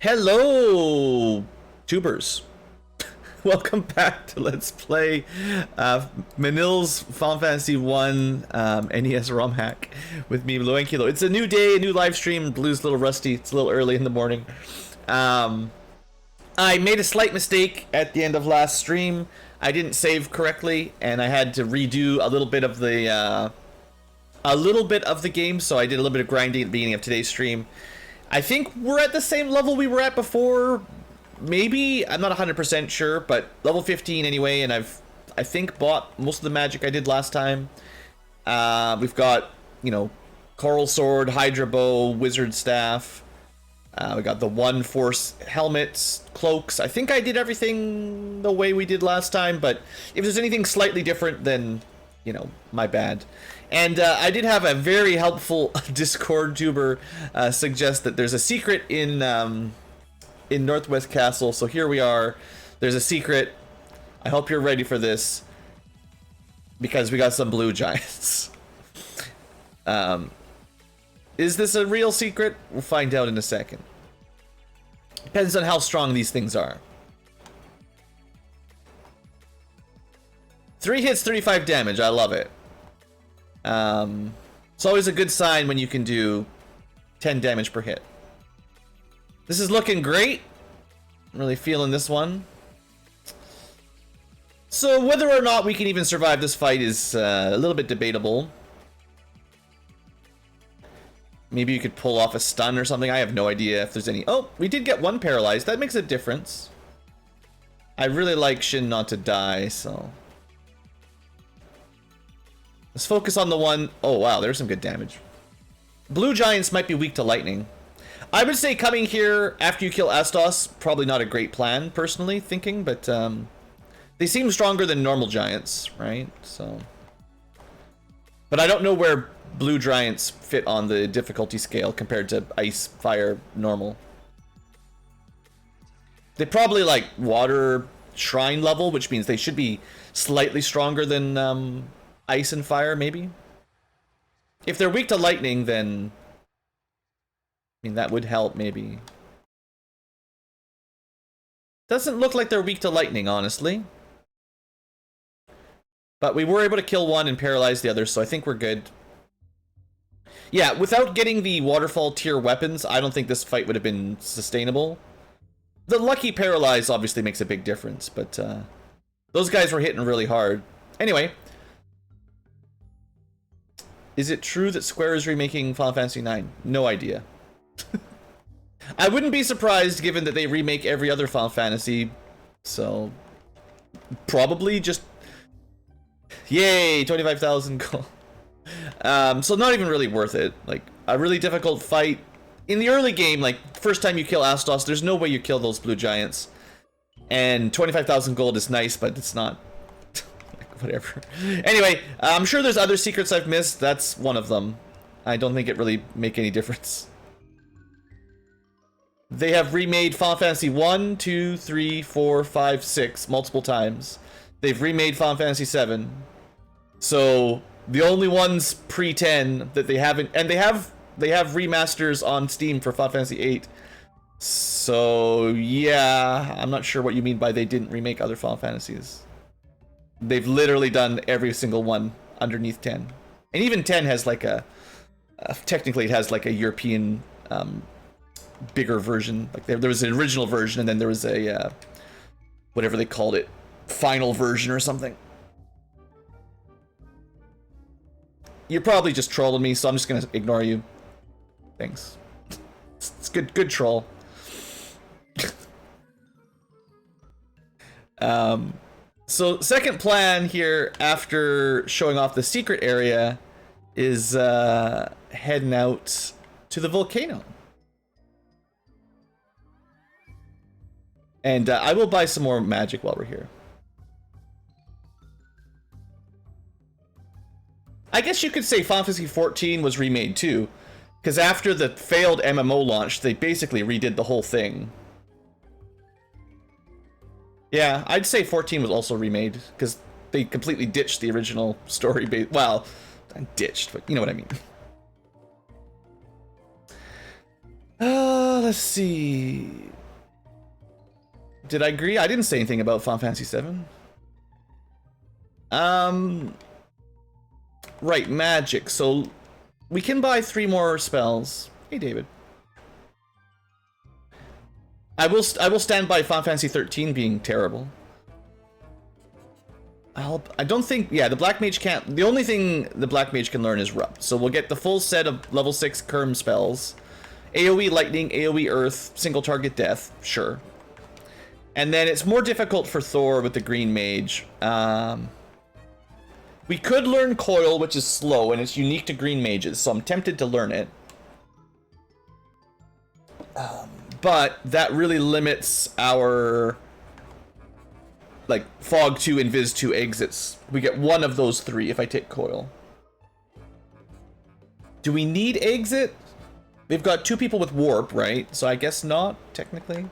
Hello, tubers. Welcome back to Let's Play Manill's Final Fantasy 1 NES Romhack with me, BlueAnkylo. It's a new day, a new live stream. Blue's a little rusty. It's a little early in the morning. I made a slight mistake at the end of last stream. I didn't save correctly, and I had to redo a little bit of the game. So I did a little bit of grinding at the beginning of today's stream. I think we're at the same level we were at before. Maybe, I'm not 100% sure, but level 15 anyway, and I think bought most of the magic I did last time. We've got, you know, Coral Sword, Hydra Bow, Wizard Staff. We got the One Force helmets, cloaks. I think I did everything the way we did last time, but if there's anything slightly different, then, you know, my bad. And I did have a very helpful Discord tuber suggest that there's a secret in Northwest Castle. So here we are. There's a secret. I hope you're ready for this, because we got some blue giants. Is this a real secret? We'll find out in a second. Depends on how strong these things are. 3 hits, 35 damage. I love it. It's always a good sign when you can do 10 damage per hit. This is looking great. I'm really feeling this one. So whether or not we can even survive this fight is a little bit debatable. Maybe you could pull off a stun or something. I have no idea if there's any. Oh, we did get one paralyzed. That makes a difference. I really like Shin not to die, so let's focus on the one. Oh wow, there's some good damage. Blue giants might be weak to lightning. I would say coming here after you kill Astos, probably not a great plan, personally thinking, but they seem stronger than normal giants, right? So, but I don't know where blue giants fit on the difficulty scale compared to ice, fire, normal. They probably like water shrine level, which means they should be slightly stronger than ice and fire, maybe. If they're weak to lightning, then I mean, that would help, maybe. Doesn't look like they're weak to lightning, honestly. But we were able to kill one and paralyze the other, so I think we're good. Yeah, without getting the waterfall tier weapons, I don't think this fight would have been sustainable. The lucky paralyze obviously makes a big difference, but those guys were hitting really hard. Anyway. Is it true that Square is remaking Final Fantasy IX? No idea. I wouldn't be surprised given that they remake every other Final Fantasy, so probably just yay, 25,000 gold. So not even really worth it. Like a really difficult fight in the early game, like first time you kill Astos, there's no way you kill those blue giants, and 25,000 gold is nice, but it's not. Like, whatever. Anyway, I'm sure there's other secrets I've missed. That's one of them. I don't think it really make any difference. They have remade Final Fantasy 1, 2, 3, 4, 5, 6 multiple times. They've remade Final Fantasy 7. So the only ones pre-10 that they haven't, and they have remasters on Steam for Final Fantasy 8. So yeah, I'm not sure what you mean by they didn't remake other Final Fantasies. They've literally done every single one underneath 10. And even 10 has like a technically it has like a European bigger version. Like there was an original version, and then there was a whatever they called it, final version or something. You're probably just trolling me, so I'm just gonna ignore you. Thanks. It's good troll. So second plan here after showing off the secret area is heading out to the volcano. And I will buy some more magic while we're here. I guess you could say Final Fantasy 14 was remade too, because after the failed MMO launch, they basically redid the whole thing. Yeah, I'd say 14 was also remade, because they completely ditched the original story base. Well, ditched, but you know what I mean. Let's see. Did I agree? I didn't say anything about Final Fantasy 7. Right, magic. So we can buy 3 more spells. Hey, David. I will stand by Final Fantasy 13 being terrible. I don't think, yeah, the Black Mage can't, the only thing the Black Mage can learn is Rub. So we'll get the full set of level 6 Kerm spells. AoE Lightning, AoE Earth, single target death, sure. And then it's more difficult for Thor with the Green Mage. We could learn Coil, which is slow, and it's unique to Green Mages, so I'm tempted to learn it. But that really limits our, like, Fog 2 and Viz 2 exits. We get one of those 3 if I take Coil. Do we need exit? We've got 2 people with Warp, right? So I guess not, technically.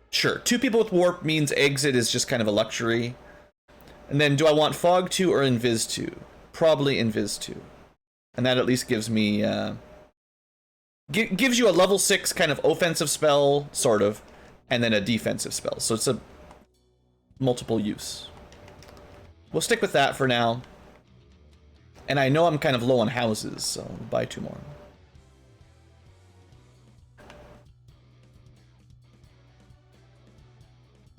Sure, 2 people with Warp means exit is just kind of a luxury. And then do I want Fog 2 or Invis 2? Probably Invis 2. And that at least gives me, gives you a level 6 kind of offensive spell, sort of, and then a defensive spell. So it's a multiple use. We'll stick with that for now. And I know I'm kind of low on houses, so I'll buy 2 more.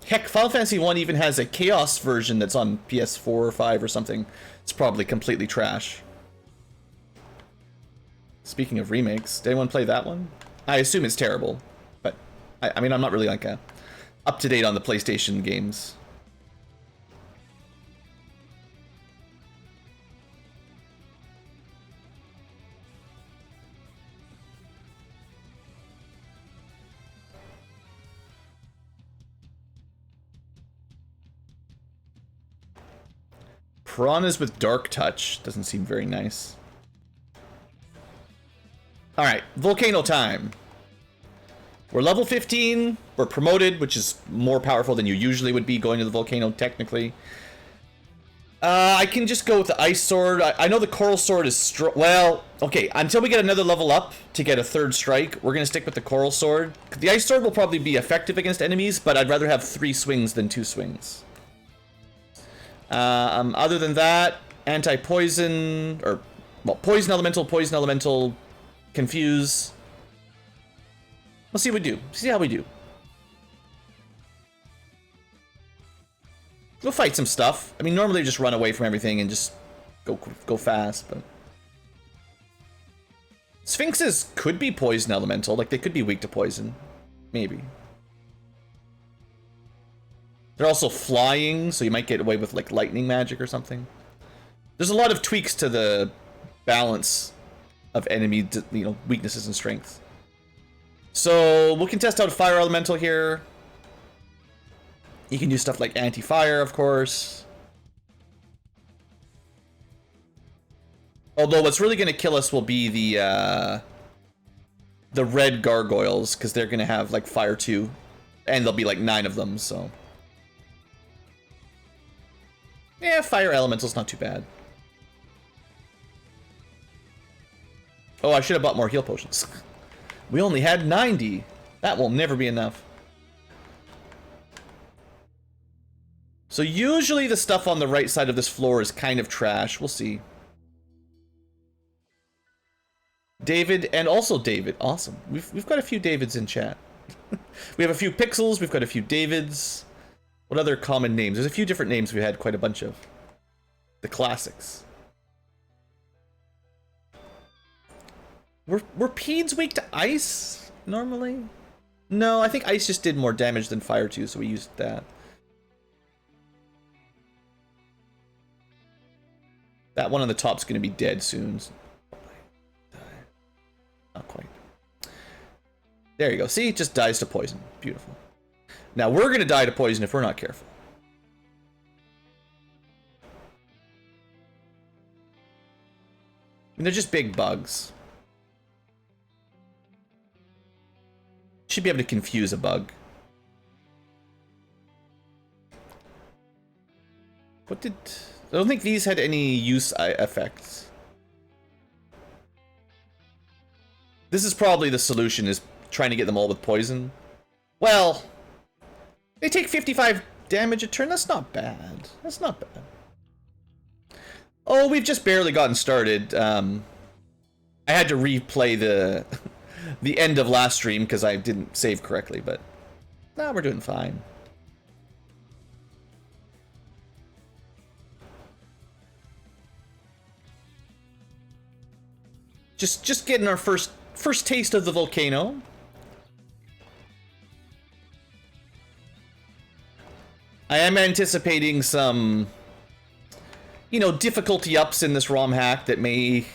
Heck, Final Fantasy 1 even has a Chaos version that's on PS4 or 5 or something. It's probably completely trash. Speaking of remakes, did anyone play that one? I assume it's terrible, but I mean, I'm not really like up to date on the PlayStation games. Piranhas with Dark Touch doesn't seem very nice. Alright, Volcano time. We're level 15, we're promoted, which is more powerful than you usually would be going to the Volcano, technically. I can just go with the Ice Sword. I know the Coral Sword is well, okay, until we get another level up to get a 3rd strike, we're going to stick with the Coral Sword. The Ice Sword will probably be effective against enemies, but I'd rather have 3 swings than 2 swings. Other than that, anti-poison, or, well, poison elemental, confuse. We'll see what we do. See how we do. We'll fight some stuff. I mean, normally just run away from everything and just go fast, but... Sphinxes could be poison elemental, like they could be weak to poison. Maybe. They're also flying, so you might get away with like lightning magic or something. There's a lot of tweaks to the balance of enemy, you know, weaknesses and strengths. So we can test out Fire Elemental here. You can do stuff like anti-fire, of course. Although what's really going to kill us will be the red gargoyles, because they're going to have like Fire 2, and there'll be like 9 of them, so... Yeah, Fire Elemental's not too bad. Oh, I should have bought more heal potions. We only had 90. That will never be enough. So usually the stuff on the right side of this floor is kind of trash. We'll see. David, and also David. Awesome. We've got a few Davids in chat. We have a few Pixels. We've got a few Davids. What other common names? There's a few different names we had quite a bunch of. The classics. Were Peds weak to ice normally? No, I think ice just did more damage than fire too, so we used that. That one on the top's gonna be dead soon. Not quite. There you go. See, it just dies to poison. Beautiful. Now we're gonna die to poison if we're not careful. I mean, they're just big bugs. Should be able to confuse a bug. What did... I don't think these had any use effects. This is probably the solution, is trying to get them all with poison. Well, they take 55 damage a turn. That's not bad. That's not bad. Oh, we've just barely gotten started. I had to replay the the end of last stream because I didn't save correctly, but nah, we're doing fine. Just getting our first taste of the Volcano. I am anticipating some, you know, difficulty ups in this ROM hack that may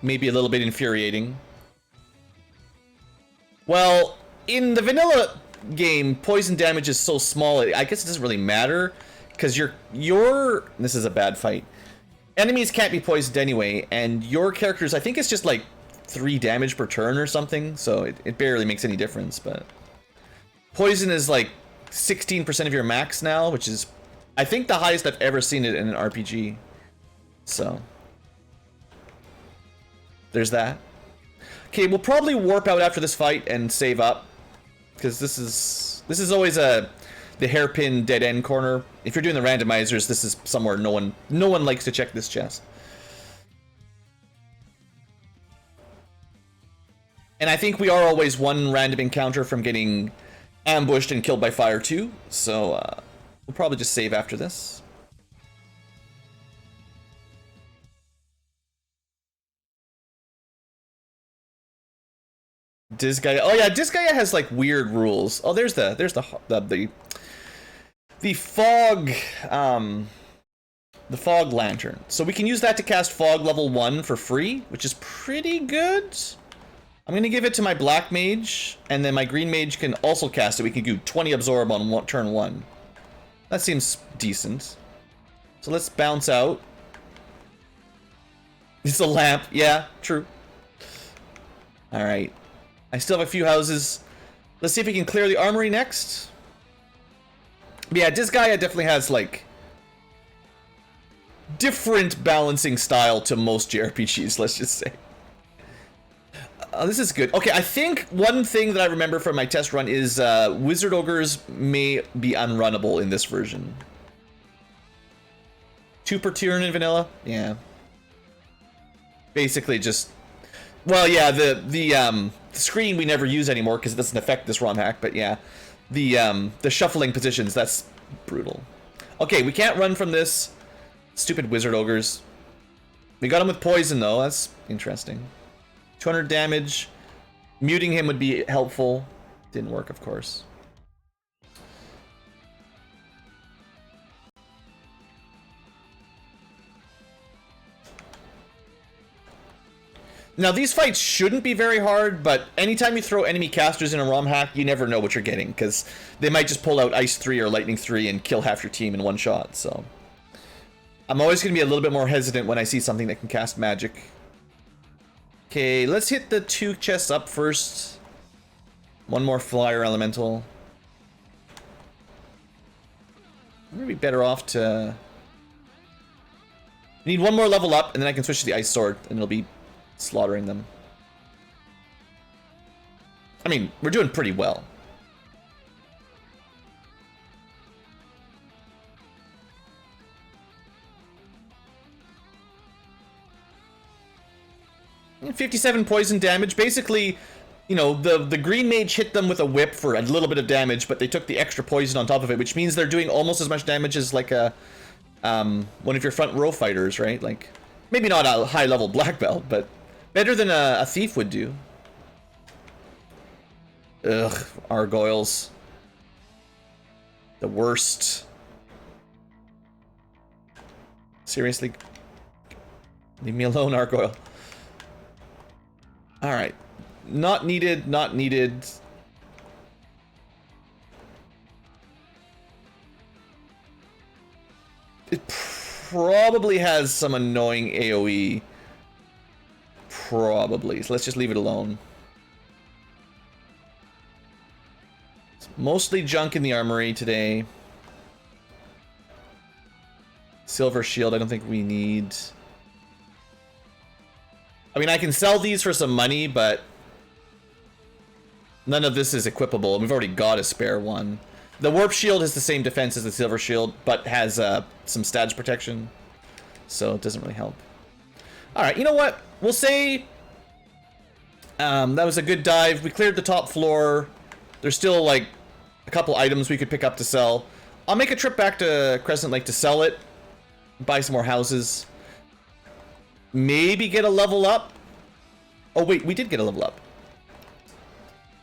be a little bit infuriating. Well, in the vanilla game, poison damage is so small, I guess it doesn't really matter, because this is a bad fight. Enemies can't be poisoned anyway, and your characters, I think it's just like 3 damage per turn or something, so it barely makes any difference, but poison is like 16% of your max now, which is, I think, the highest I've ever seen it in an RPG. So there's that. Okay, we'll probably warp out after this fight and save up, because this is always the hairpin dead end corner. If you're doing the randomizers, this is somewhere no one likes to check this chest. And I think we are always one random encounter from getting ambushed and killed by fire too, so we'll probably just save after this. Disgaea. Oh yeah, Disgaea has like weird rules. Oh, there's the fog the fog lantern. So we can use that to cast fog level 1 for free, which is pretty good. I'm gonna give it to my black mage, and then my green mage can also cast it. We can do 20 absorb on turn 1. That seems decent. So let's bounce out. It's a lamp. Yeah, true. Alright. I still have a few houses. Let's see if we can clear the armory next. But yeah, Disgaea definitely has, like, different balancing style to most JRPGs, let's just say. This is good. Okay, I think one thing that I remember from my test run is Wizard Ogres may be unrunnable in this version. 2 per turn in vanilla? Yeah. Basically just... Well, yeah, the screen we never use anymore because it doesn't affect this ROM hack, but yeah. The shuffling positions, that's brutal. Okay, we can't run from this. Stupid Wizard Ogres. We got him with poison, though. That's interesting. 200 damage. Muting him would be helpful. Didn't work, of course. Now, these fights shouldn't be very hard, but anytime you throw enemy casters in a ROM hack, you never know what you're getting, because they might just pull out Ice 3 or Lightning 3 and kill half your team in one shot, so... I'm always going to be a little bit more hesitant when I see something that can cast magic. Okay, let's hit the 2 chests up first. One more Flyer Elemental. I'm going to be better off to... I need one more level up, and then I can switch to the Ice Sword, and it'll be slaughtering them. I mean, we're doing pretty well. And 57 poison damage. Basically, you know, the green mage hit them with a whip for a little bit of damage, but they took the extra poison on top of it, which means they're doing almost as much damage as like a one of your front row fighters, right? Like, maybe not a high level black belt, but better than a thief would do. Ugh, Argoyles. The worst. Seriously? Leave me alone, Argoyle. Alright. Not needed, not needed. It probably has some annoying AoE. Probably. So let's just leave it alone. It's mostly junk in the armory today. Silver shield, I don't think we need. I mean, I can sell these for some money, but None of this is equipable. We've already got a spare one. The warp shield has the same defense as the silver shield, but has some stats protection, so it doesn't really help. All right, you know what? We'll say that was a good dive. We cleared the top floor. There's still like a couple items we could pick up to sell. I'll make a trip back to Crescent Lake to sell it, buy some more houses, maybe get a level up. Oh wait, we did get a level up.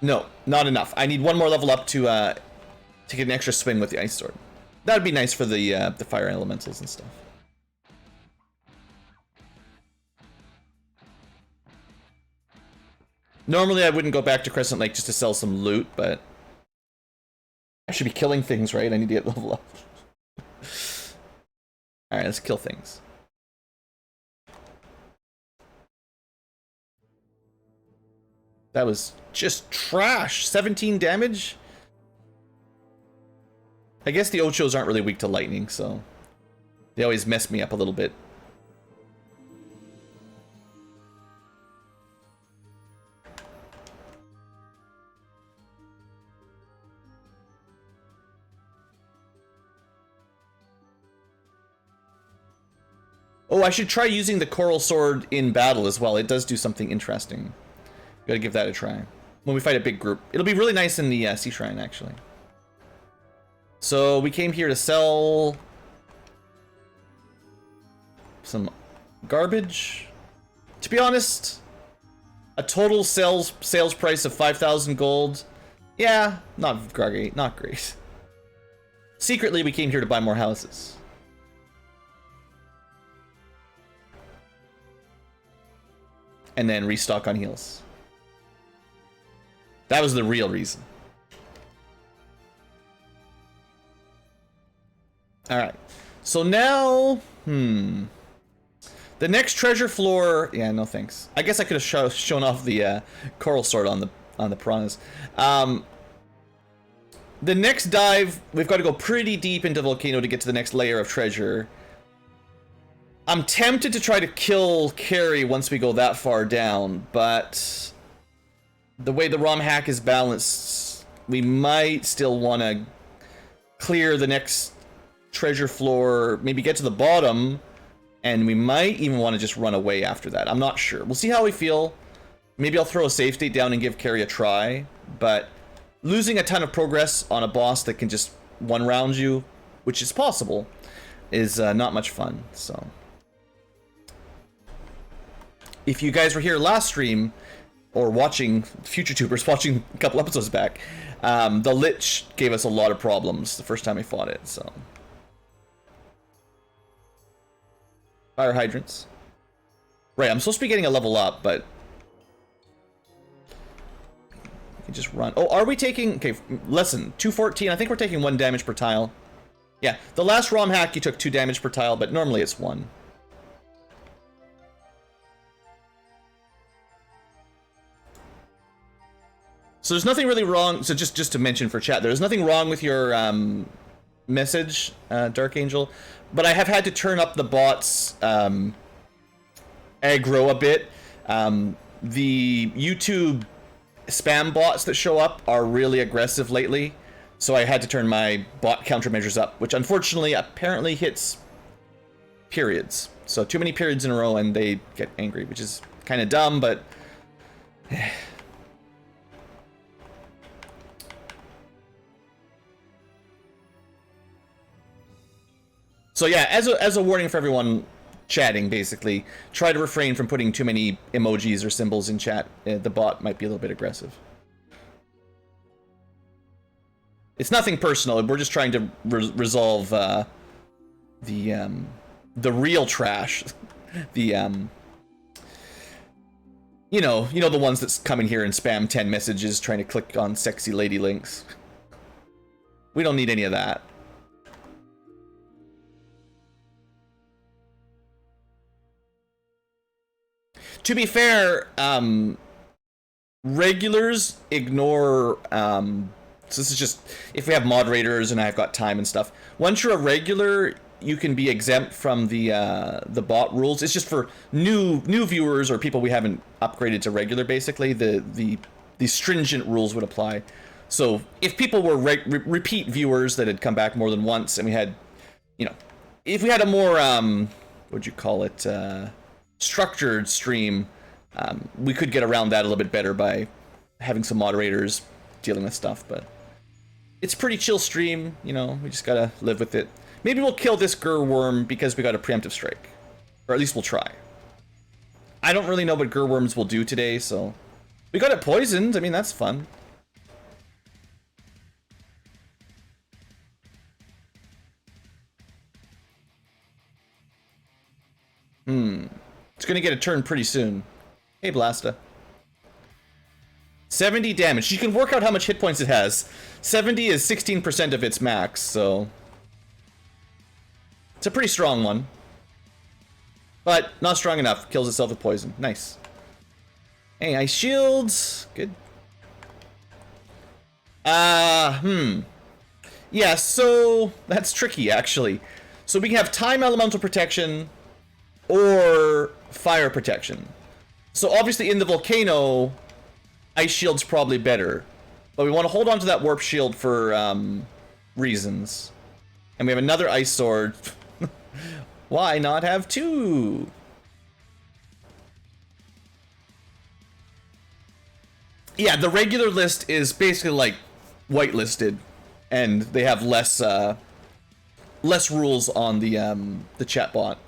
No, not enough. I need one more level up to get an extra swing with the ice sword. That would be nice for the fire elementals and stuff. Normally I wouldn't go back to Crescent Lake just to sell some loot, but I should be killing things, right? I need to get level up. Alright, let's kill things. That was just trash. 17 damage? I guess the Ochos aren't really weak to lightning, so they always mess me up a little bit. Oh, I should try using the Coral Sword in battle as well. It does do something interesting. Gotta give that a try. When we fight a big group. It'll be really nice in the Sea Shrine, actually. So, we came here to sell some garbage. To be honest, a total sales price of 5,000 gold. Yeah, not great, not great. Secretly, we came here to buy more houses. And then restock on heals. That was the real reason. Alright. So now... The next treasure floor... Yeah, no thanks. I guess I could have shown off the Coral Sword on the piranhas. The next dive, we've got to go pretty deep into Volcano to get to the next layer of treasure. I'm tempted to try to kill Carrie once we go that far down, but the way the Romhack is balanced, we might still want to clear the next treasure floor, maybe get to the bottom, and we might even want to just run away after that. I'm not sure. We'll see how we feel. Maybe I'll throw a save state down and give Carrie a try, but losing a ton of progress on a boss that can just one-round you, which is possible, is not much fun, so... If you guys were here last stream, or watching, future tubers watching a couple episodes back, the Lich gave us a lot of problems the first time we fought it, so. Fire hydrants. Right, I'm supposed to be getting a level up, but... You can just run. Oh, are we taking... Okay, lesson, 214, I think we're taking 1 damage per tile. Yeah, the last Romhack you took 2 damage per tile, but normally it's 1. So there's nothing really wrong. So just to mention for chat, there's nothing wrong with your message, Dark Angel, but I have had to turn up the bots aggro a bit. The YouTube spam bots that show up are really aggressive lately, so I had to turn my bot countermeasures up, which unfortunately apparently hits periods. So too many periods in a row and they get angry, which is kind of dumb, but. So yeah, as a warning for everyone chatting, basically, try to refrain from putting too many emojis or symbols in chat. The bot might be a little bit aggressive. It's nothing personal. We're just trying to resolve the real trash. The you know the ones that come in here and spam 10 messages trying to click on sexy lady links. We don't need any of that. To be fair, regulars ignore, so this is just, if we have moderators and I've got time and stuff, once you're a regular, you can be exempt from the bot rules. It's just for new viewers or people we haven't upgraded to regular, basically. The these stringent rules would apply. So if people were repeat viewers that had come back more than once, and we had, you know, if we had a more what'd you call it, structured stream, we could get around that a little bit better by having some moderators dealing with stuff. But it's a pretty chill stream, you know. We just gotta live with it. Maybe we'll kill this Gur worm because we got a preemptive strike, or at least we'll try. I don't really know what Gur worms will do today, so we got it poisoned. I mean, that's fun. It's gonna get a turn pretty soon. Hey, Blasta. 70 damage. You can work out how much hit points it has. 70 is 16% of its max, so it's a pretty strong one. But not strong enough. Kills itself with poison. Nice. Hey, ice shields. Good. Yeah, so that's tricky, actually. So we can have time elemental protection or fire protection. So obviously in the Volcano, ice shield's probably better. But we want to hold on to that warp shield for reasons. And we have another ice sword. Why not have two? Yeah, the regular list is basically like whitelisted, and they have less rules on the chat bot.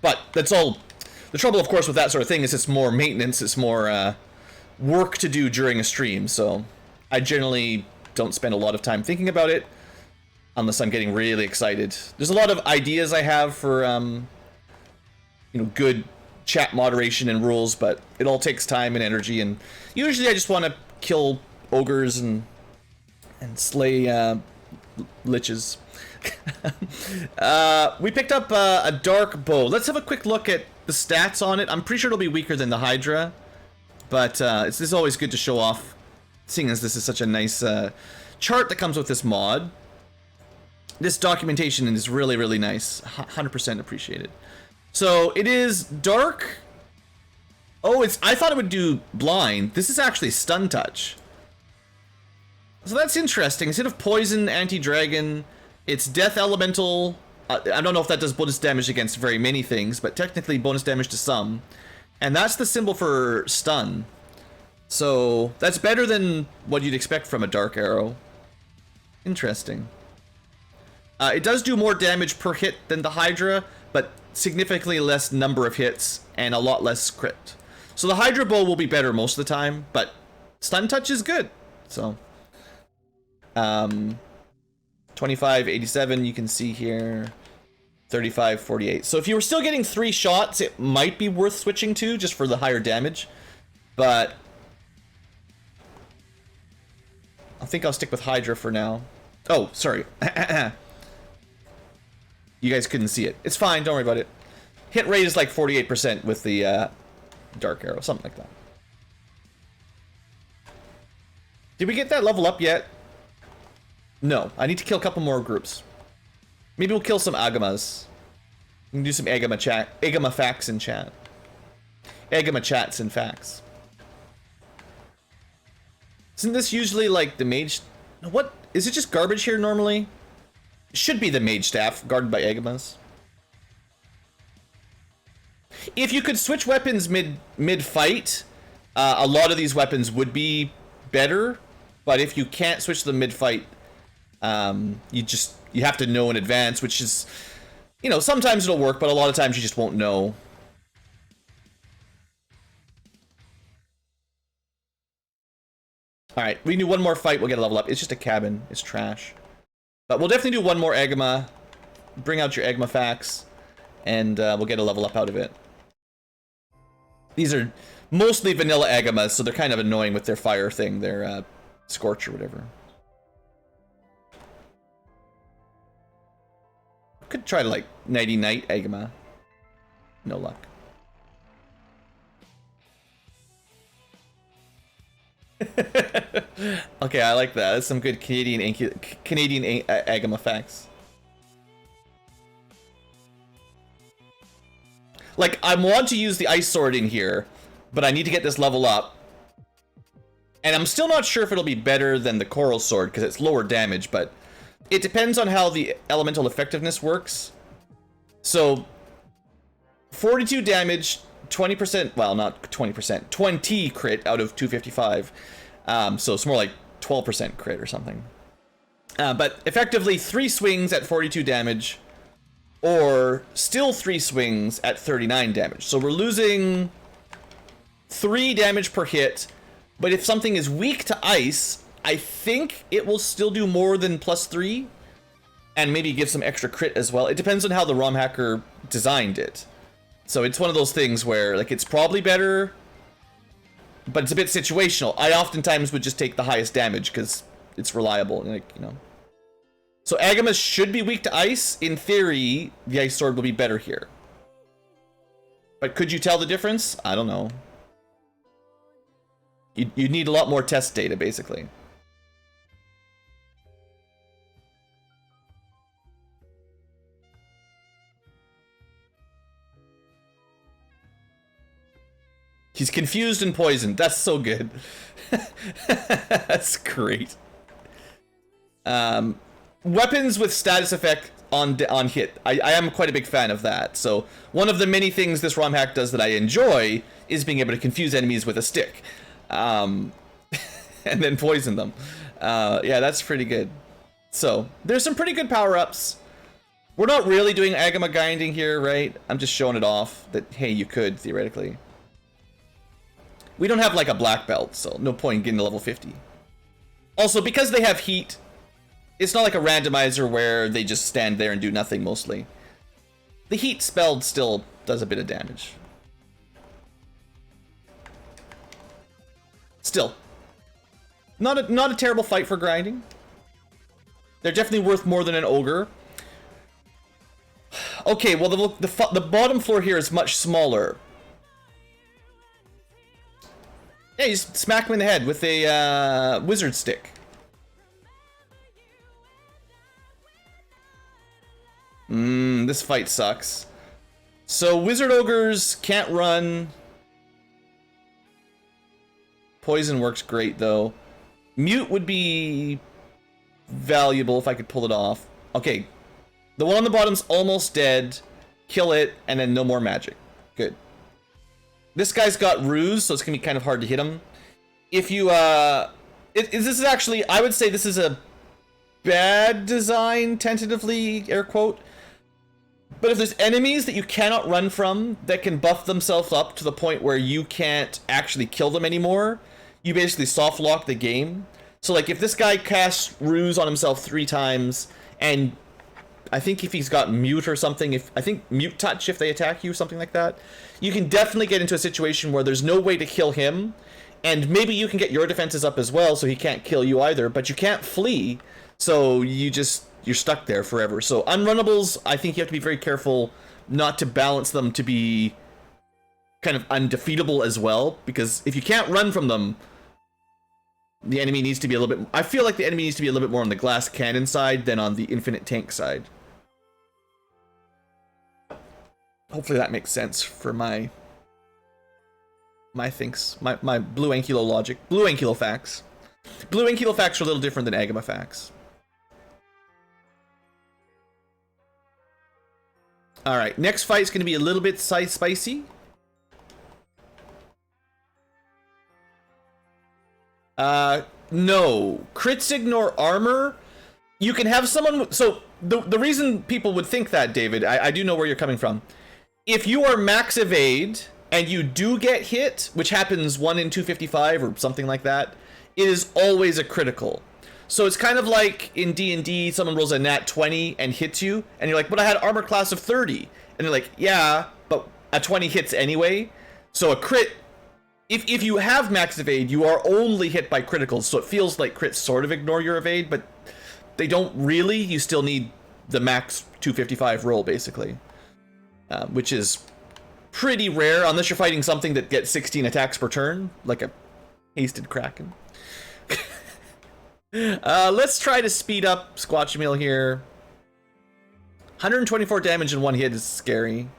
But that's all. The trouble, of course, with that sort of thing is it's more maintenance, it's more work to do during a stream. So I generally don't spend a lot of time thinking about it unless I'm getting really excited. There's a lot of ideas I have for you know, good chat moderation and rules, but it all takes time and energy, and usually I just want to kill ogres and slay liches. We picked up a dark bow. Let's have a quick look at the stats on it. I'm pretty sure it'll be weaker than the Hydra, but it's always good to show off, seeing as this is such a nice chart that comes with this mod. This documentation is really, really nice. 100% appreciated. So it is dark. Oh, I thought it would do blind. This is actually stun touch. So that's interesting. Instead of poison, anti-dragon, it's death elemental. I don't know if that does bonus damage against very many things, but technically bonus damage to some. And that's the symbol for stun. So that's better than what you'd expect from a dark arrow. Interesting. It does do more damage per hit than the Hydra, but significantly less number of hits and a lot less crit. So the Hydra bow will be better most of the time, but stun touch is good. So 2587 you can see here, 3548. So if you were still getting 3 shots, it might be worth switching to just for the higher damage, but I think I'll stick with Hydra for now. Oh, sorry. You guys couldn't see it. It's fine, don't worry about it. Hit rate is like 48% with the dark arrow, something like that. Did we get that level up yet? No, I need to kill a couple more groups. Maybe we'll kill some Agamas. We can do some Agama facts in chat. Agama chats and facts. Isn't this usually like the mage? What? Is it just garbage here normally? It should be the mage staff guarded by Agamas. If you could switch weapons mid-fight, a lot of these weapons would be better. But if you can't switch them mid-fight, you have to know in advance, which is, you know, sometimes it'll work, but a lot of times you just won't know. Alright, we can do one more fight, we'll get a level up. It's just a cabin, it's trash. But we'll definitely do one more Agama. Bring out your Agama facts, and we'll get a level up out of it. These are mostly vanilla Agamas, so they're kind of annoying with their fire thing, their Scorch or whatever. Could try to like Nighty Night Agama. No luck. Okay, I like that. That's some good Canadian Agama facts. Like, I want to use the Ice Sword in here, but I need to get this level up. And I'm still not sure if it'll be better than the Coral Sword, because it's lower damage, but it depends on how the elemental effectiveness works. So, 42 damage, 20%, well, not 20%, 20 crit out of 255. So it's more like 12% crit or something. But effectively, 3 swings at 42 damage, or still 3 swings at 39 damage. So we're losing 3 damage per hit, but if something is weak to ice, I think it will still do more than +3, and maybe give some extra crit as well. It depends on how the ROM hacker designed it. So it's one of those things where, like, it's probably better, but it's a bit situational. I oftentimes would just take the highest damage because it's reliable, like, you know. So Agama should be weak to ice. In theory, the Ice Sword will be better here. But could you tell the difference? I don't know. You need a lot more test data, basically. He's confused and poisoned. That's so good. That's great. Weapons with status effect on hit. I am quite a big fan of that. So one of the many things this ROM hack does that I enjoy is being able to confuse enemies with a stick. And then poison them. Yeah, that's pretty good. So there's some pretty good power-ups. We're not really doing Agama grinding here, right? I'm just showing it off that, hey, you could, theoretically. We don't have like a black belt, so no point in getting to level 50. Also, because they have heat, it's not like a randomizer where they just stand there and do nothing mostly. The heat spell still does a bit of damage. Still, not a terrible fight for grinding. They're definitely worth more than an ogre. Okay, well the bottom floor here is much smaller. Yeah, you just smack him in the head with a wizard stick. This fight sucks. So wizard ogres can't run. Poison works great though. Mute would be valuable if I could pull it off. Okay, the one on the bottom's almost dead. Kill it, and then no more magic. Good. This guy's got ruse, so it's gonna be kind of hard to hit him. If you, this is actually, I would say this is a bad design, tentatively, air quote. But if there's enemies that you cannot run from that can buff themselves up to the point where you can't actually kill them anymore, you basically soft lock the game. So like if this guy casts ruse on himself 3 times, and I think if he's got mute or something, I think mute touch if they attack you, something like that, you can definitely get into a situation where there's no way to kill him, and maybe you can get your defenses up as well so he can't kill you either, but you can't flee, so you're stuck there forever. So unrunnables, I think you have to be very careful not to balance them to be kind of undefeatable as well, because if you can't run from them, the enemy needs to be a little bit... I feel like the enemy needs to be a little bit more on the glass cannon side than on the infinite tank side. Hopefully that makes sense for my BlueAnkylo logic. BlueAnkylo facts. BlueAnkylo facts are a little different than Agama facts. Alright, next fight is going to be a little bit spicy. No. Crits ignore armor. You can have someone... So, the reason people would think that, David, I do know where you're coming from. If you are max evade, and you do get hit, which happens 1 in 255 or something like that, it is always a critical. So it's kind of like in D&D, someone rolls a nat 20 and hits you, and you're like, but I had armor class of 30. And they're like, yeah, but a 20 hits anyway. So a crit... If you have max evade, you are only hit by criticals, so it feels like crits sort of ignore your evade, but they don't really. You still need the max 255 roll, basically. Which is pretty rare, unless you're fighting something that gets 16 attacks per turn, like a hasted Kraken. Let's try to speed up Squatchamill here. 124 damage in 1 hit is scary.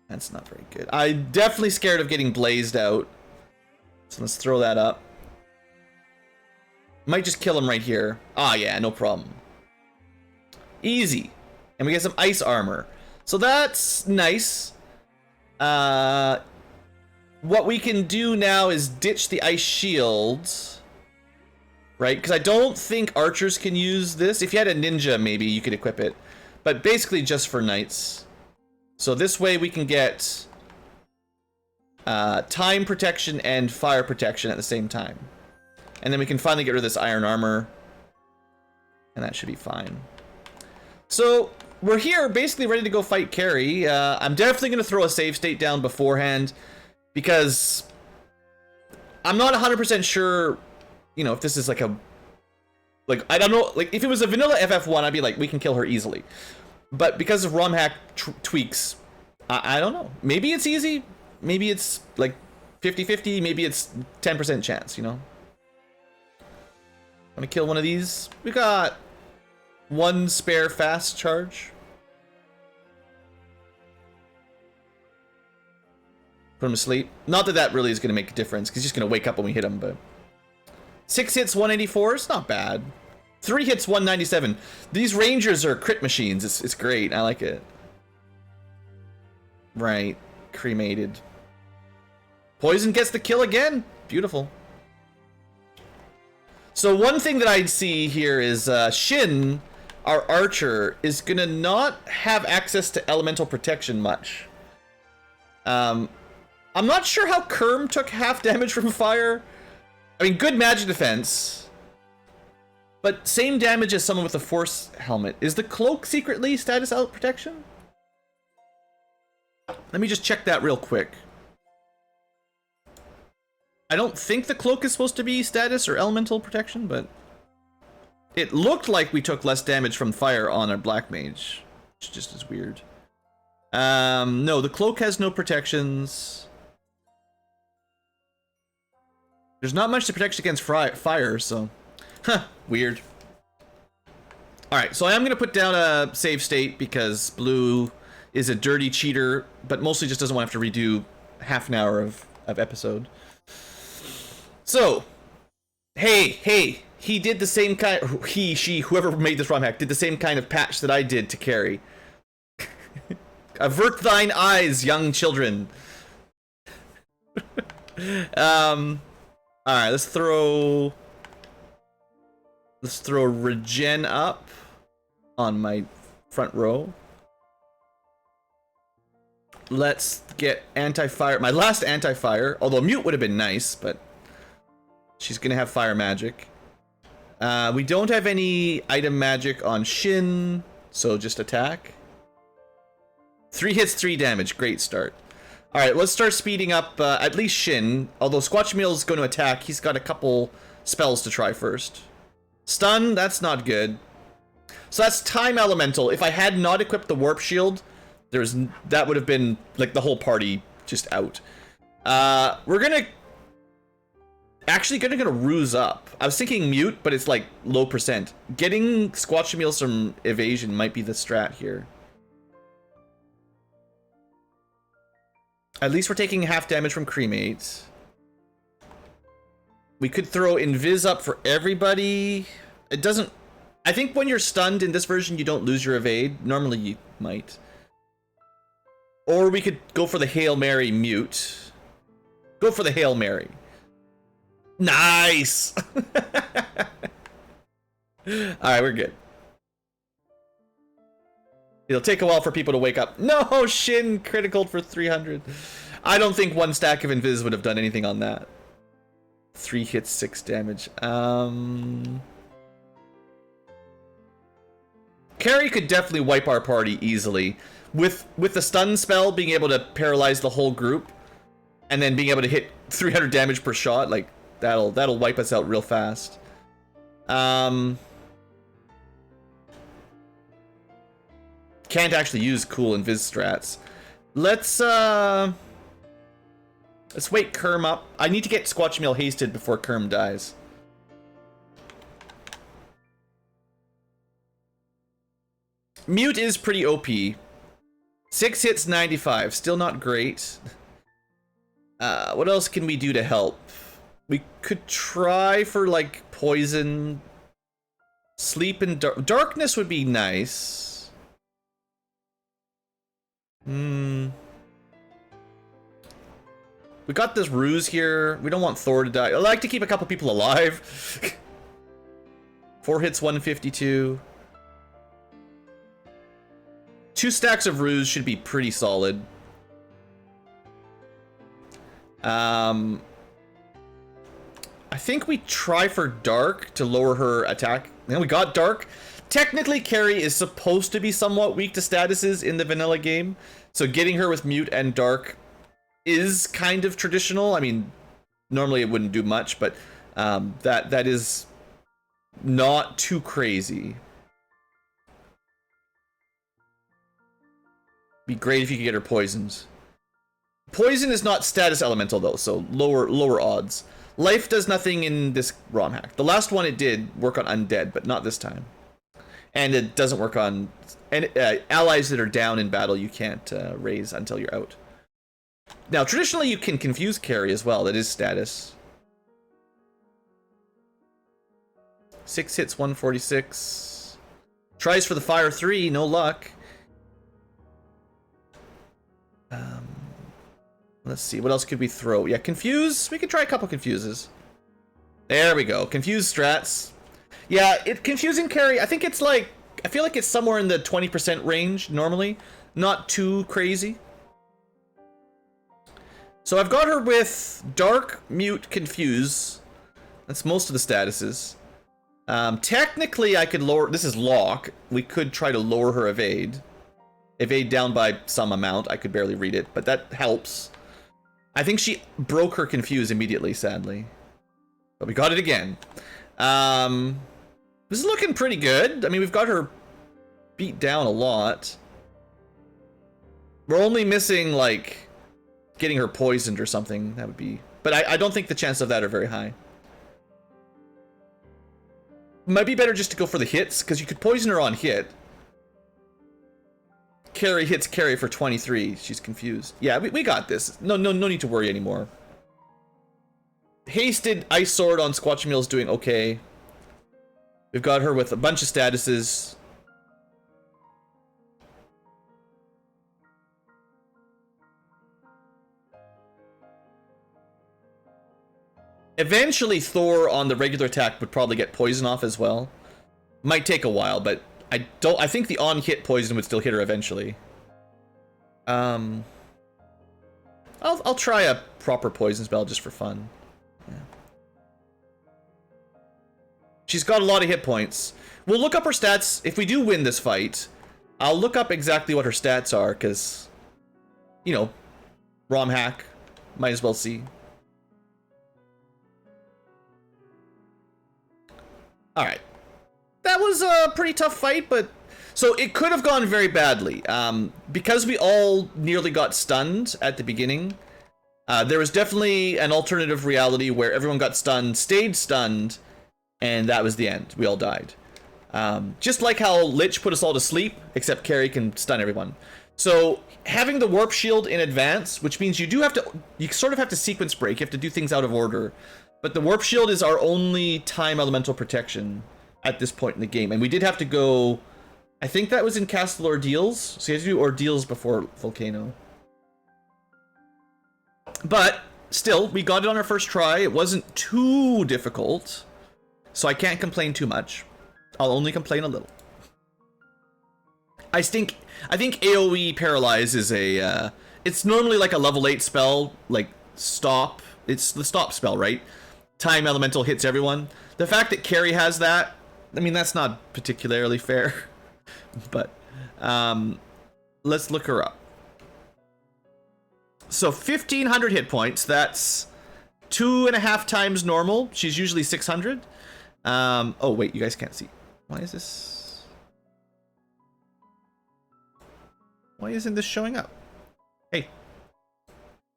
That's not very good. I'm definitely scared of getting blazed out. So let's throw that up. Might just kill him right here. Ah, yeah, no problem. Easy. And we get some ice armor. So that's nice. What we can do now is ditch the ice shields. Right? Because I don't think archers can use this. If you had a ninja, maybe you could equip it. But basically just for knights. So this way we can get time protection and fire protection at the same time. And then we can finally get rid of this iron armor. And that should be fine. So we're here basically ready to go fight Carrie. I'm definitely going to throw a save state down beforehand. Because I'm not 100% sure, you know, if this is like a... Like, I don't know, like, if it was a vanilla FF1, I'd be like, we can kill her easily. But because of Romhack tweaks, I don't know. Maybe it's easy. Maybe it's like 50-50. Maybe it's 10% chance, you know? Want to kill one of these? We got one spare fast charge. Put him to sleep. Not that that really is going to make a difference, because he's just going to wake up when we hit him, but... 6 hits, 184. It's not bad. 3 hits, 197. These rangers are crit machines. It's great. I like it. Right. Cremated. Poison gets the kill again. Beautiful. So one thing that I'd see here is Shin, our archer, is gonna not have access to elemental protection much. I'm not sure how Kerm took half damage from fire. I mean, good magic defense, but same damage as someone with a force helmet. Is the cloak secretly status out protection? Let me just check that real quick. I don't think the cloak is supposed to be status or elemental protection, but it looked like we took less damage from fire on our black mage, which just is weird. No, the cloak has no protections. There's not much to protect against fire, so... Huh, weird. Alright, so I am going to put down a save state because Blue is a dirty cheater, but mostly just doesn't want to have to redo half an hour of episode. So, hey, he did the same kind... He, she, whoever made this ROM hack did the same kind of patch that I did to Carrie. Avert thine eyes, young children. Alright, let's throw regen up on my front row. Let's get anti-fire. My last anti-fire, although mute would have been nice, but she's gonna have fire magic. We don't have any item magic on Shin, so just attack. 3 hits, 3 damage. Great start. Alright, let's start speeding up at least Shin. Although Squatchmeal's going to attack, he's got a couple spells to try first. Stun, that's not good. So that's Time Elemental. If I had not equipped the Warp Shield, that would have been like the whole party just out. We're gonna ruse up. I was thinking mute, but it's like low percent. Getting Squatchmeal some evasion might be the strat here. At least we're taking half damage from cremate. We could throw Invis up for everybody. It doesn't... I think when you're stunned in this version, you don't lose your evade. Normally you might. Or we could go for the Hail Mary mute. Go for the Hail Mary. Nice! Alright, we're good. It'll take a while for people to wake up. No, Shin critical for 300. I don't think one stack of Invis would have done anything on that. 3 hits, 6 damage. Carrie could definitely wipe our party easily. With the stun spell being able to paralyze the whole group, and then being able to hit 300 damage per shot, like that'll wipe us out real fast. Can't actually use cool Invis strats. Let's wake Kerm up. I need to get Squatchmeal hasted before Kerm dies. Mute is pretty OP. 6 hits, 95. Still not great. What else can we do to help? We could try for like poison, sleep, and darkness would be nice. We got this ruse here. We don't want Thor to die. I like to keep a couple people alive. 4 hits, 152. 2 stacks of ruse should be pretty solid. I think we try for dark to lower her attack. And we got dark. Technically, Carrie is supposed to be somewhat weak to statuses in the vanilla game. So getting her with mute and dark is kind of traditional. I mean, normally it wouldn't do much, but that is not too crazy. Be great if you could get her poisons. Poison is not status elemental though, so lower odds. Life does nothing in this ROM hack. The last one it did work on undead, but not this time. And it doesn't work on allies that are down in battle. You can't raise until you're out. Now, traditionally, you can confuse Carrie as well. That is status. 6 hits, 146. Tries for the fire 3, no luck. Let's see, what else could we throw? Yeah, confuse. We could try a couple confuses. There we go. Confuse strats. Yeah, confusing Carrie, I think it's like, I feel like it's somewhere in the 20% range normally. Not too crazy. So I've got her with dark, mute, confuse. That's most of the statuses. Technically I could lower, this is lock. We could try to lower her evade. Evade down by some amount. I could barely read it, but that helps. I think she broke her confuse immediately, sadly. But we got it again. This is looking pretty good. I mean, we've got her beat down a lot. We're only missing, like, getting her poisoned or something. That would be... But I don't think the chances of that are very high. Might be better just to go for the hits, because you could poison her on hit. Carrie hits Carrie for 23. She's confused. Yeah, we got this. No need to worry anymore. Hasted Ice Sword on Squatchamill's doing okay. We've got her with a bunch of statuses. Eventually, Thor on the regular attack would probably get poison off as well. Might take a while, but I think the on-hit poison would still hit her eventually. I'll try a proper poison spell just for fun. Yeah. She's got a lot of hit points. We'll look up her stats. If we do win this fight, I'll look up exactly what her stats are, because, you know, ROM hack, might as well see. Alright. That was a pretty tough fight, but... So, it could have gone very badly. Because we all nearly got stunned at the beginning, there was definitely an alternative reality where everyone got stunned, stayed stunned, and that was the end. We all died. Just like how Lich put us all to sleep, except Carrie can stun everyone. So, having the warp shield in advance, which means you sort of have to sequence break, you have to do things out of order. But the warp shield is our only time elemental protection at this point in the game. And we did have to go, I think that was in Castle Ordeals. So you had to do Ordeals before Volcano. But still, we got it on our first try. It wasn't too difficult. So I can't complain too much. I'll only complain a little. I think AoE Paralyze is a, it's normally like a level 8 spell, like stop. It's the stop spell, right? Time elemental hits everyone. The fact that Carrie has that, I mean, that's not particularly fair. But, let's look her up. So 1,500 hit points, that's 2.5 times normal. She's usually 600. Oh wait, you guys can't see. Why is this? Why isn't this showing up? Hey.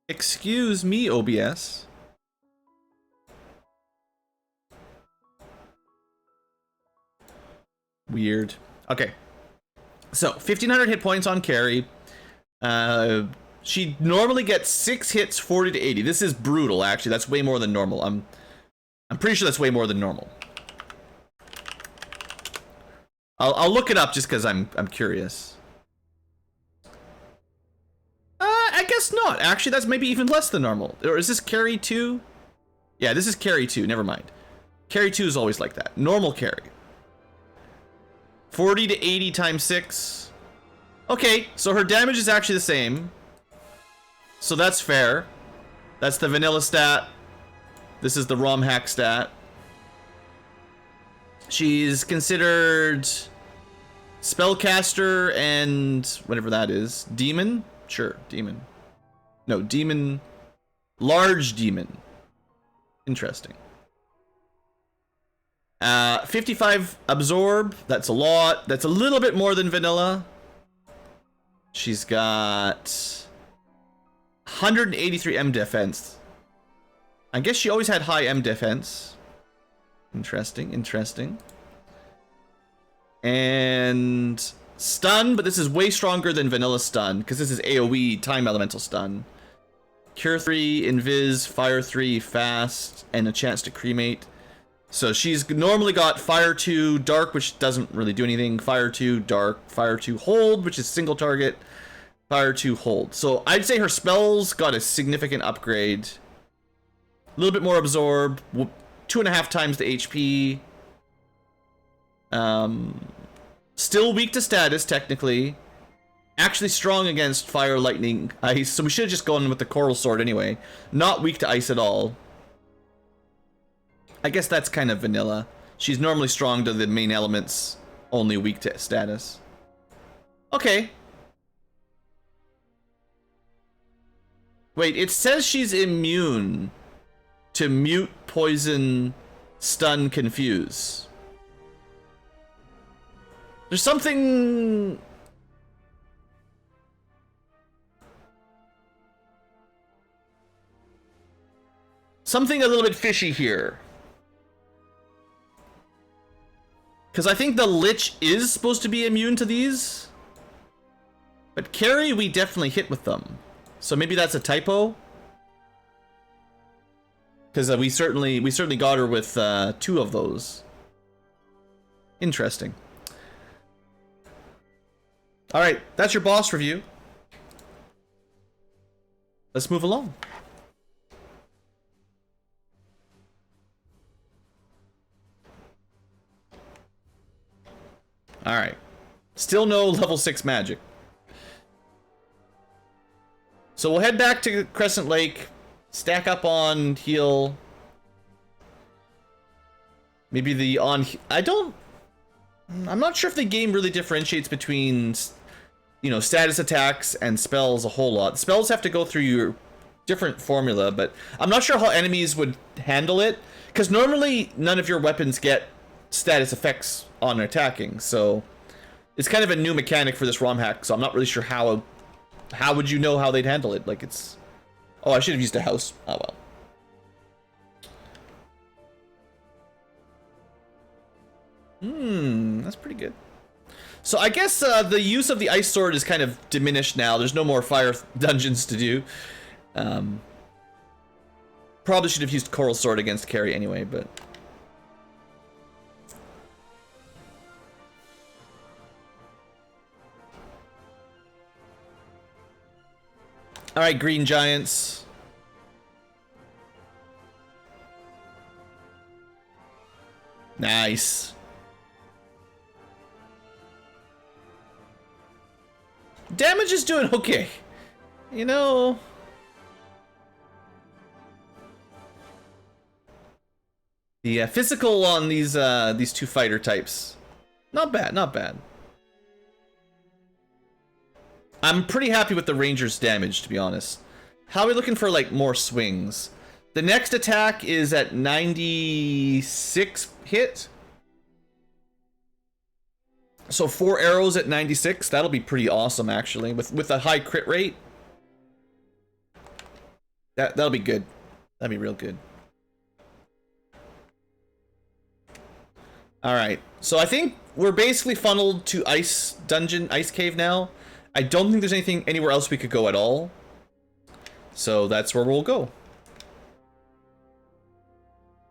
Excuse me, OBS. Weird. Okay. So, 1,500 hit points on Carrie. She normally gets 6 hits, 40 to 80. This is brutal, actually. That's way more than normal. I'm pretty sure that's way more than normal. I'll look it up just because I'm curious. I guess not. Actually, that's maybe even less than normal. Or is this Carrie 2? Yeah, this is Carrie 2. Never mind. Carrie 2 is always like that. Normal Carrie. 40 to 80 times 6. Okay, so her damage is actually the same. So that's fair. That's the vanilla stat. This is the Romhack stat. She's considered spellcaster and whatever that is. Demon? Sure, demon. No, demon. Large demon. Interesting. 55 absorb. That's a lot. That's a little bit more than vanilla. She's got 183 M defense. I guess she always had high M defense. Interesting, interesting. And stun, but this is way stronger than vanilla stun because this is AoE time elemental stun. Cure 3, invis, fire 3, fast, and a chance to cremate. So she's normally got fire 2, dark, which doesn't really do anything. Fire 2, dark, fire 2, hold, which is single target. Fire 2, hold. So I'd say her spells got a significant upgrade. A little bit more absorb, 2.5 times the HP. Still weak to status, technically. Actually strong against fire, lightning, ice. So we should have just gone with the coral sword anyway. Not weak to ice at all. I guess that's kind of vanilla. She's normally strong to the main elements, only weak to status. Okay. Wait, it says she's immune to mute, poison, stun, confuse. There's something... something a little bit fishy here. Because I think the Lich is supposed to be immune to these. But Carrie, we definitely hit with them. So maybe that's a typo. Because we certainly got her with 2 of those. Interesting. Alright, that's your boss review. Let's move along. Alright. Still no level 6 magic. So we'll head back to Crescent Lake. Stack up on heal. Maybe the on... I'm not sure if the game really differentiates between, you know, status attacks and spells a whole lot. Spells have to go through your different formula, but I'm not sure how enemies would handle it. Because normally none of your weapons get status effects on attacking, so it's kind of a new mechanic for this Romhack, so I'm not really sure how would you know how they'd handle it. Like, it's... oh, I should have used a house. Oh well. That's pretty good. So I guess the use of the ice sword is kind of diminished now. There's no more fire dungeons to do. Probably should have used coral sword against Carrie anyway, but... Alright, green giants. Nice. Damage is doing okay. You know... the physical on these 2 fighter types. Not bad, not bad. I'm pretty happy with the Ranger's damage, to be honest. How are we looking for, like, more swings? The next attack is at 96 hit. So 4 arrows at 96. That'll be pretty awesome, actually. With a high crit rate. That'll be good. That'd be real good. Alright. So I think we're basically funneled to Ice Dungeon, Ice Cave now. I don't think there's anything anywhere else we could go at all. So that's where we'll go.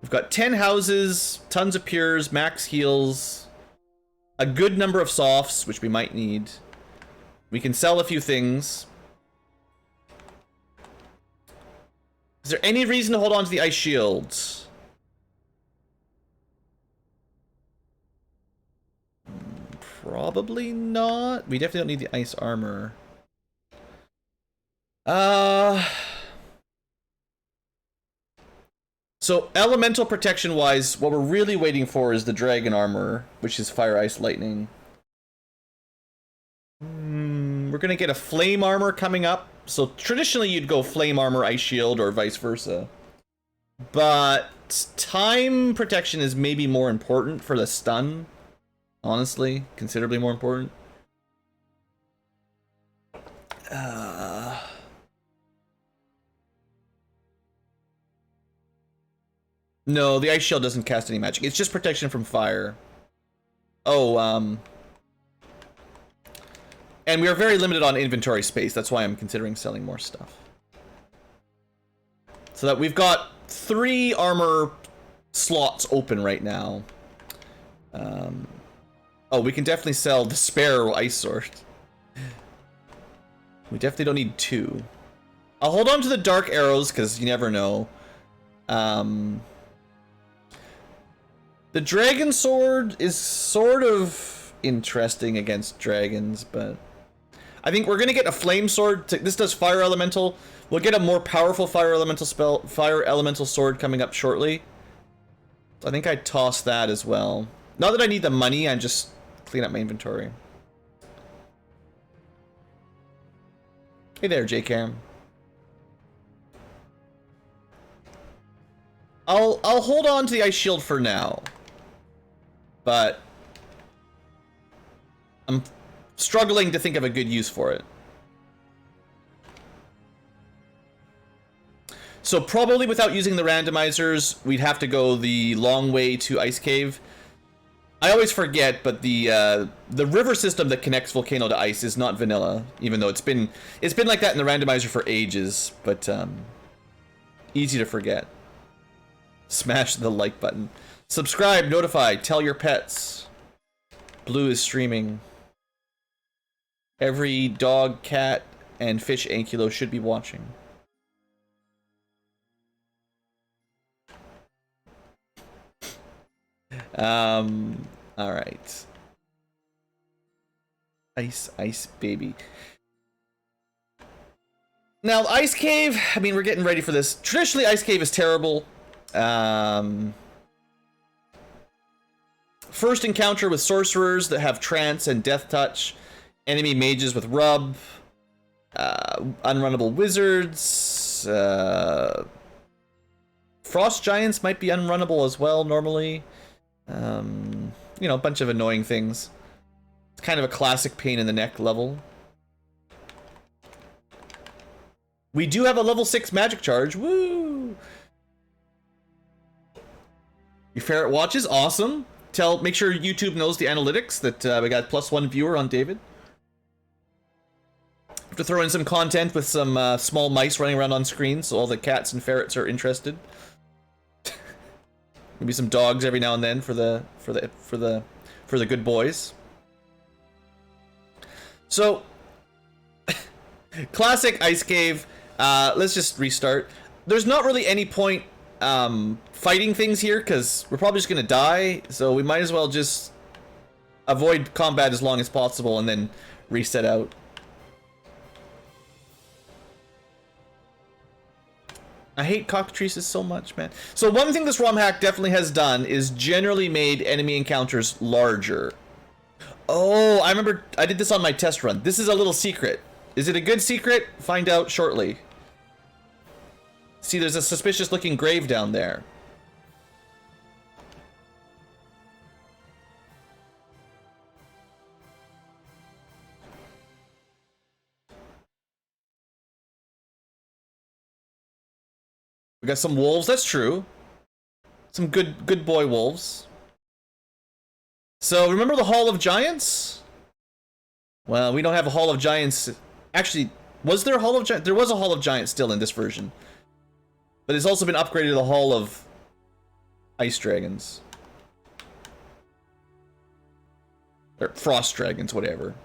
We've got 10 houses, tons of pures, max heals, a good number of softs, which we might need. We can sell a few things. Is there any reason to hold on to the ice shields? Probably not. We definitely don't need the ice armor. So elemental protection wise, what we're really waiting for is the dragon armor, which is fire, ice, lightning. We're gonna get a flame armor coming up. So traditionally you'd go flame armor, ice shield, or vice versa. But time protection is maybe more important for the stun. Honestly, considerably more important. No, the ice shield doesn't cast any magic. It's just protection from fire. Oh, and we are very limited on inventory space. That's why I'm considering selling more stuff. So that we've got 3 armor slots open right now. Oh, we can definitely sell the spare ice sword. We definitely don't need 2. I'll hold on to the dark arrows because you never know. The dragon sword is sort of interesting against dragons, but I think we're gonna get a flame sword. This does fire elemental. We'll get a more powerful fire elemental sword coming up shortly. So I think I'd toss that as well. Not that I need the money, I'm just clean up my inventory. Hey there, J-Cam. I'll hold on to the ice shield for now. But I'm struggling to think of a good use for it. So probably without using the randomizers, we'd have to go the long way to Ice Cave. I always forget, but the river system that connects Volcano to ice is not vanilla, even though it's been like that in the randomizer for ages, but easy to forget. Smash the like button. Subscribe, notify, tell your pets. Blue is streaming. Every dog, cat, and fish ankylo should be watching. Alright. Ice baby. Now, Ice Cave, I mean, we're getting ready for this. Traditionally, Ice Cave is terrible. First encounter with sorcerers that have trance and death touch. Enemy mages with rub. Unrunnable wizards. Frost giants might be unrunnable as well, normally. You know, a bunch of annoying things. It's kind of a classic pain in the neck level. We do have a level 6 magic charge. Woo! Your ferret watches, awesome. Make sure YouTube knows the analytics that we got +1 viewer on David. Have to throw in some content with some small mice running around on screen, so all the cats and ferrets are interested. Maybe some dogs every now and then for the good boys. So, classic Ice Cave. Let's just restart. There's not really any point fighting things here because we're probably just gonna die. So we might as well just avoid combat as long as possible and then reset out. I hate cockatrices so much, man. So one thing this ROM hack definitely has done is generally made enemy encounters larger. Oh, I remember I did this on my test run. This is a little secret. Is it a good secret? Find out shortly. See, there's a suspicious looking grave down there. We got some wolves, that's true. Some good boy wolves. So, remember the Hall of Giants? Well, we don't have a Hall of Giants. Actually, Was there a Hall of Giant? There was a Hall of Giants still in this version. But it's also been upgraded to the Hall of Ice Dragons. Or Frost Dragons, whatever.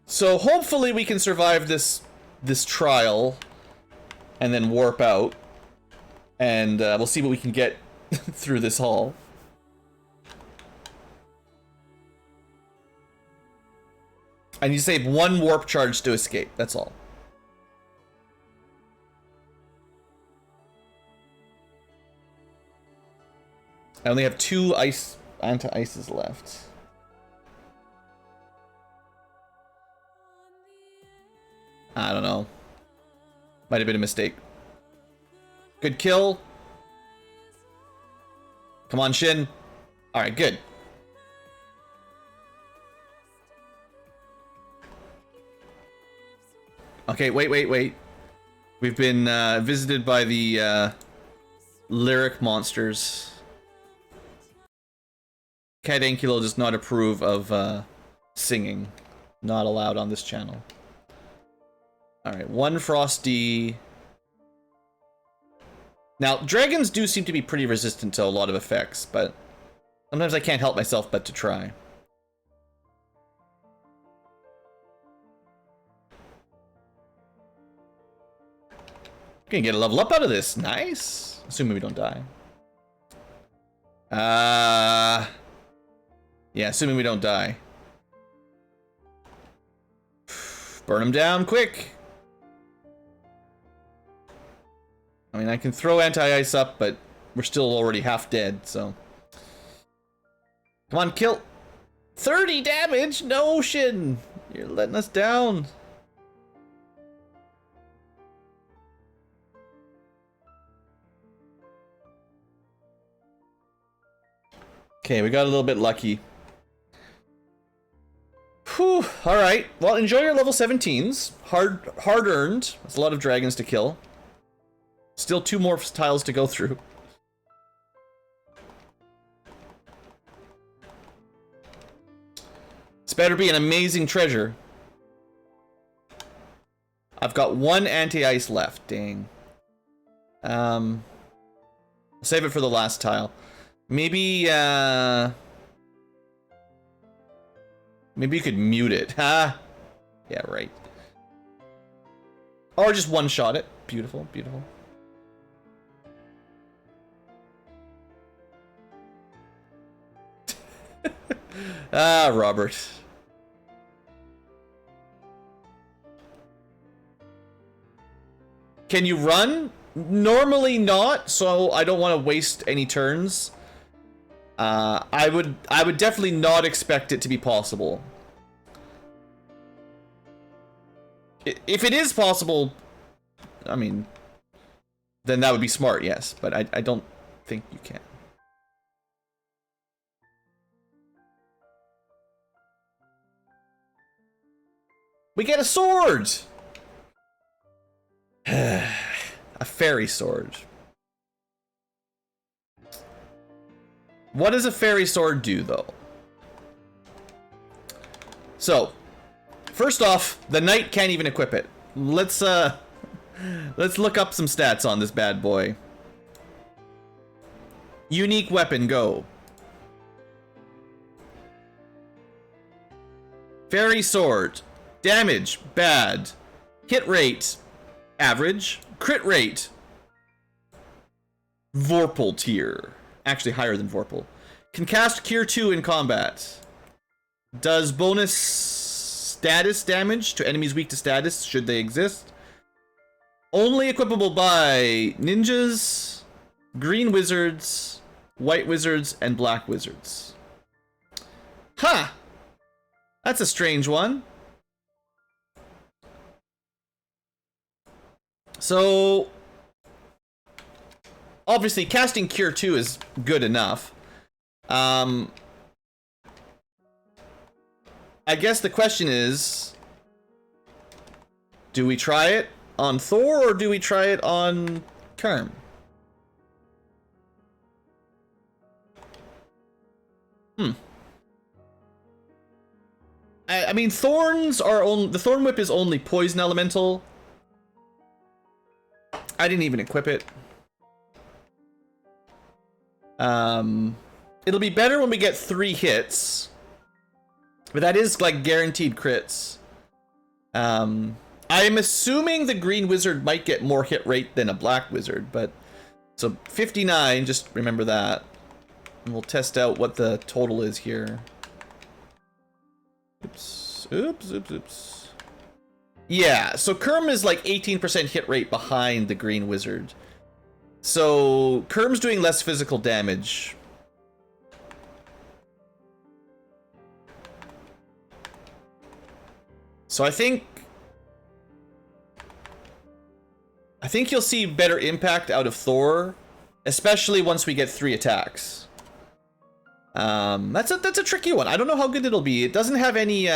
So hopefully we can survive this trial and then warp out. And we'll see what we can get through this hall. I need to save one warp charge to escape, that's all. I only have 2 anti-ices left. I don't know. Might have been a mistake. Good kill. Come on, Shin. Alright, good. Okay, wait. We've been visited by the lyric monsters. BlueAnkylo does not approve of singing. Not allowed on this channel. Alright, 1 Frosty. Now, dragons do seem to be pretty resistant to a lot of effects, but sometimes I can't help myself but to try. Gonna get a level up out of this. Nice. Assuming we don't die. Yeah, assuming we don't die. Burn them down quick. I mean, I can throw anti-ice up, but we're still already half dead, so. Come on, kill. 30 damage? No, Shin. You're letting us down. Okay, we got a little bit lucky. Whew, alright. Well, enjoy your level 17s. Hard earned. That's a lot of dragons to kill. Still 2 more tiles to go through. This better be an amazing treasure. I've got 1 anti-ice left. Dang. I'll save it for the last tile. Maybe, maybe you could mute it. Ha! Yeah, right. Or just one-shot it. Beautiful, beautiful. Ah, Robert. Can you run? Normally not, so I don't want to waste any turns. I would definitely not expect it to be possible. If it is possible, I mean, then that would be smart, yes, but I don't think you can. We get a sword! A fairy sword. What does a fairy sword do, though? So, first off, the knight can't even equip it. Let's look up some stats on this bad boy. Unique weapon, go. Fairy sword. Damage, bad. Hit rate, average. Crit rate, Vorpal tier. Actually higher than Vorpal. Can cast Cure 2 in combat. Does bonus status damage to enemies weak to status, should they exist. Only equipable by ninjas, green wizards, white wizards, and black wizards. Huh! That's a strange one. So, obviously, casting Cure 2 is good enough. I guess the question is, do we try it on Thor, or do we try it on Kerm? Hmm. I mean, thorns are only... The Thorn Whip is only poison elemental. I didn't even equip it. It'll be better when we get 3 hits. But that is, like, guaranteed crits. I'm assuming the green wizard might get more hit rate than a black wizard, but... So, 59, just remember that. And we'll test out what the total is here. Oops. Oops, oops, oops. Yeah, so Kerm is like 18% hit rate behind the green wizard. So, Kerm's doing less physical damage. So I think you'll see better impact out of Thor, especially once we get 3 attacks. That's a tricky one. I don't know how good it'll be. It doesn't have any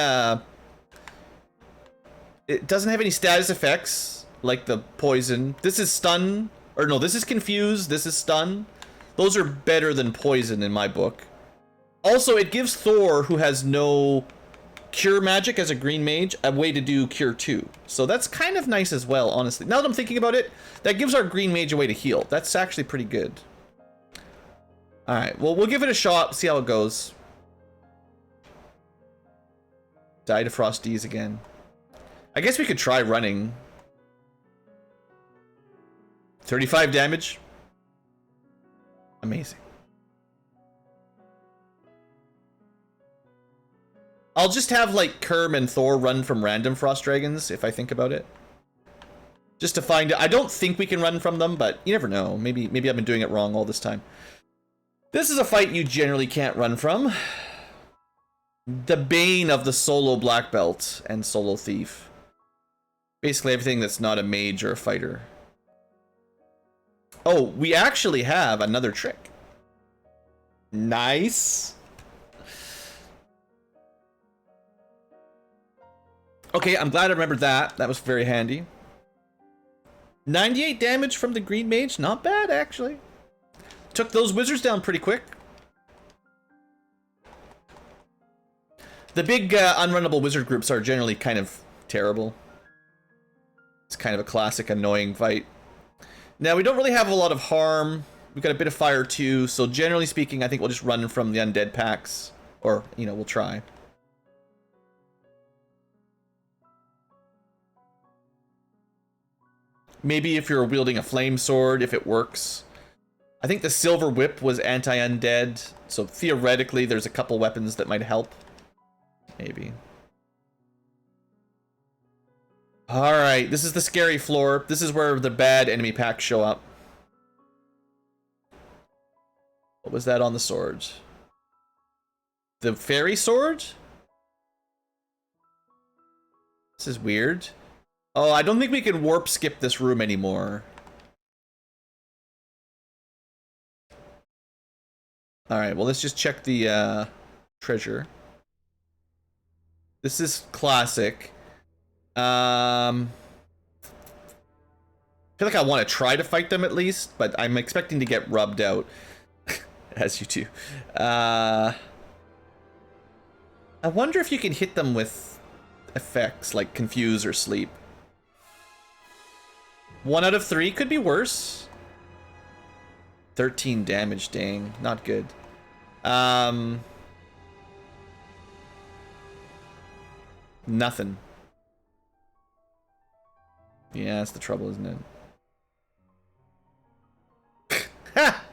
status effects like the poison. This is stun, or no, this is confuse, this is stun. Those are better than poison in my book. Also, it gives Thor, who has no cure magic as a green mage, a way to do cure 2. So that's kind of nice as well, honestly. Now that I'm thinking about it, that gives our green mage a way to heal. That's actually pretty good. Alright, well, we'll give it a shot, see how it goes. Die to Frosties again. I guess we could try running. 35 damage. Amazing. I'll just have, like, Kerm and Thor run from random Frost Dragons, if I think about it. Just to find it. I don't think we can run from them, but you never know. Maybe I've been doing it wrong all this time. This is a fight you generally can't run from. The bane of the solo black belt and solo thief. Basically everything that's not a mage or a fighter. Oh, we actually have another trick. Nice. Okay, I'm glad I remembered that. That was very handy. 98 damage from the green mage. Not bad, actually. Took those wizards down pretty quick. The big unrunnable wizard groups are generally kind of terrible. It's kind of a classic annoying fight. Now, we don't really have a lot of harm. We've got a bit of fire too, so generally speaking, I think we'll just run from the undead packs. Or, you know, we'll try. Maybe if you're wielding a flame sword, if it works. I think the silver whip was anti-undead, so theoretically there's a couple weapons that might help. Maybe. Alright, this is the scary floor. This is where the bad enemy packs show up. What was that on the sword? The fairy sword? This is weird. Oh, I don't think we can warp skip this room anymore. Alright, well, let's just check the treasure. This is classic. I feel like I want to try to fight them at least, but I'm expecting to get rubbed out. As you do. I wonder if you can hit them with effects like confuse or sleep. 1 out of 3 could be worse. 13 damage, dang. Not good. Nothing. Yeah, that's the trouble, isn't it? Ha!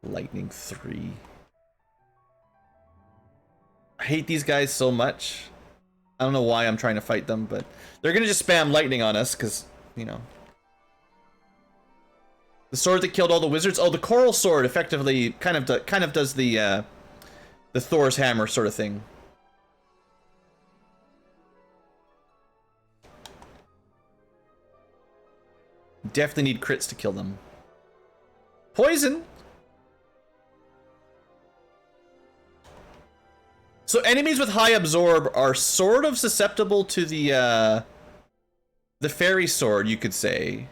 Lightning 3. I hate these guys so much. I don't know why I'm trying to fight them, but they're gonna just spam lightning on us, because, you know. The sword that killed all the wizards? Oh, the coral sword effectively kind of does the Thor's hammer sort of thing. Definitely need crits to kill them. Poison! So enemies with high absorb are sort of susceptible to the fairy sword, you could say.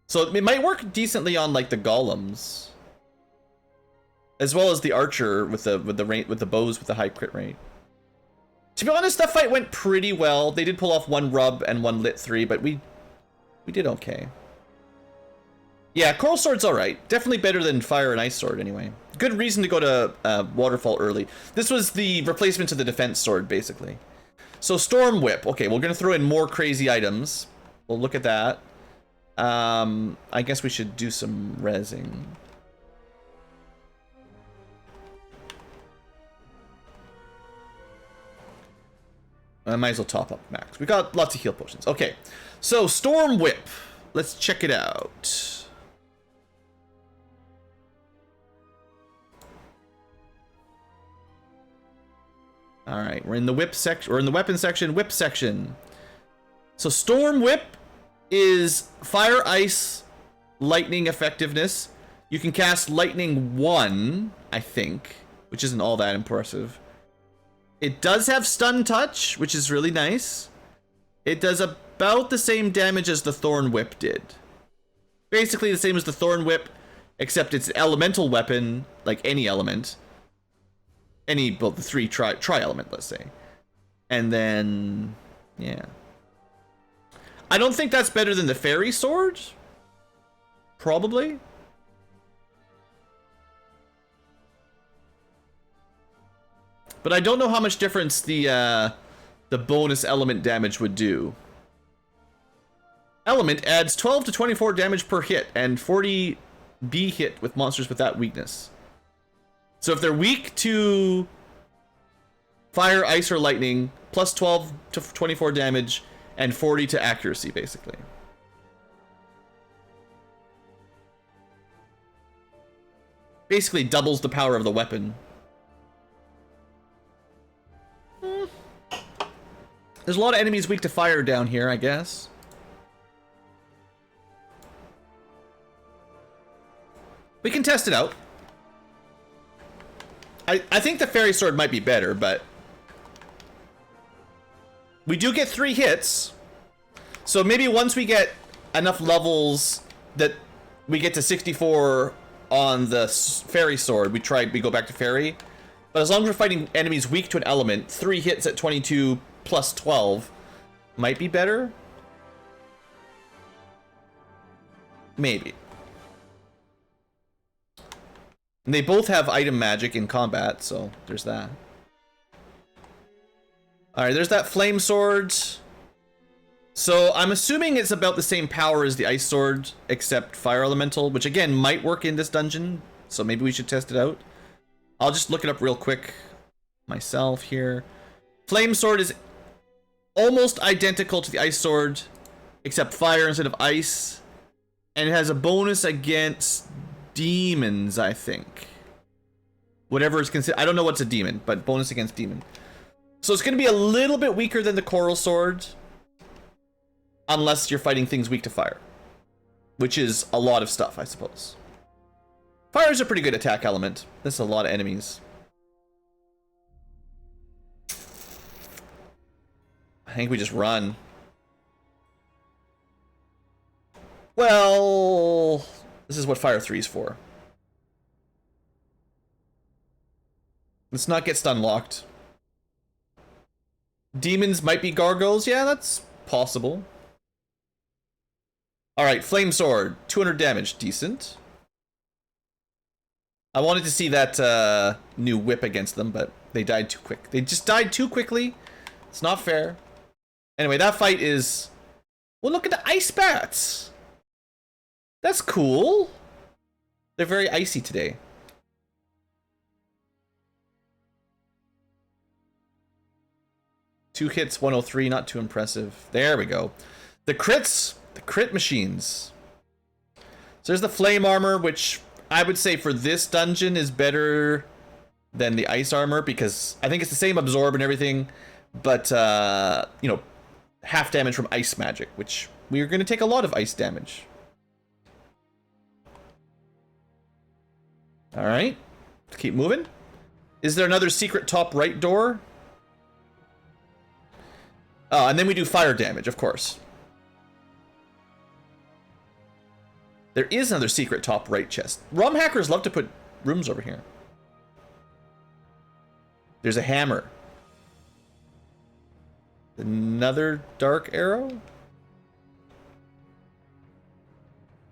So it might work decently on, like, the golems. as well as the archer with the bows with the high crit rate. To be honest, that fight went pretty well. They did pull off one rub and one lit 3, but we did okay. Yeah, Coral Sword's alright. Definitely better than Fire and Ice Sword anyway. Good reason to go to Waterfall early. This was the replacement to the Defense Sword, basically. So Storm Whip. Okay, we're going to throw in more crazy items. We'll look at that. I guess we should do some rezzing. I might as well top up max. We got lots of heal potions. Okay, so Storm Whip. Let's check it out. All right, we're in the whip section. We're in the weapon section. Whip section. So Storm Whip is fire, ice, lightning effectiveness. You can cast lightning 1, I think, which isn't all that impressive. It does have stun touch, which is really nice. It does about the same damage as the Thorn Whip did. Basically the same as the Thorn Whip, except it's an elemental weapon, like any element. Well, the 3 tri-element, let's say. And then, yeah. I don't think that's better than the Fairy Sword. Probably. But I don't know how much difference the bonus element damage would do. Element adds 12 to 24 damage per hit and 40 B hit with monsters with that weakness. So if they're weak to fire, ice, or lightning, plus 12 to 24 damage and 40 to accuracy, basically. Basically doubles the power of the weapon. There's a lot of enemies weak to fire down here, I guess. We can test it out. I think the Fairy Sword might be better, but we do get 3 hits. So maybe once we get enough levels that we get to 64 on the Fairy Sword, we go back to Fairy. But as long as we're fighting enemies weak to an element, 3 hits at 22 plus 12 might be better. Maybe. And they both have item magic in combat, so there's that. Alright, there's that Flame Sword. So I'm assuming it's about the same power as the Ice Sword, except Fire Elemental, which again might work in this dungeon, so maybe we should test it out. I'll just look it up real quick myself here. Flame Sword is almost identical to the Ice Sword, except fire instead of ice. And it has a bonus against demons, I think. Whatever is considered. I don't know what's a demon, but bonus against demon. So it's going to be a little bit weaker than the Coral Sword. Unless you're fighting things weak to fire. Which is a lot of stuff, I suppose. Fire is a pretty good attack element. There's a lot of enemies. I think we just run. Well, this is what Fire 3 is for. Let's not get stun locked. Demons might be gargoyles. Yeah, that's possible. Alright, Flame Sword. 200 damage. Decent. I wanted to see that new whip against them, but they died too quick. They just died too quickly. It's not fair. Anyway, that fight is... Well, look at the ice bats! That's cool. They're very icy today. Two hits, 103, not too impressive. There we go. The crits, the crit machines. So there's the flame armor, which I would say for this dungeon is better than the ice armor, because I think it's the same absorb and everything, but, you know, half damage from ice magic, which we are going to take a lot of ice damage. Alright, keep moving. Is there another secret top right door? Oh, and then we do fire damage, of course. There is another secret top right chest. ROM hackers love to put rooms over here. There's a hammer. Another dark arrow?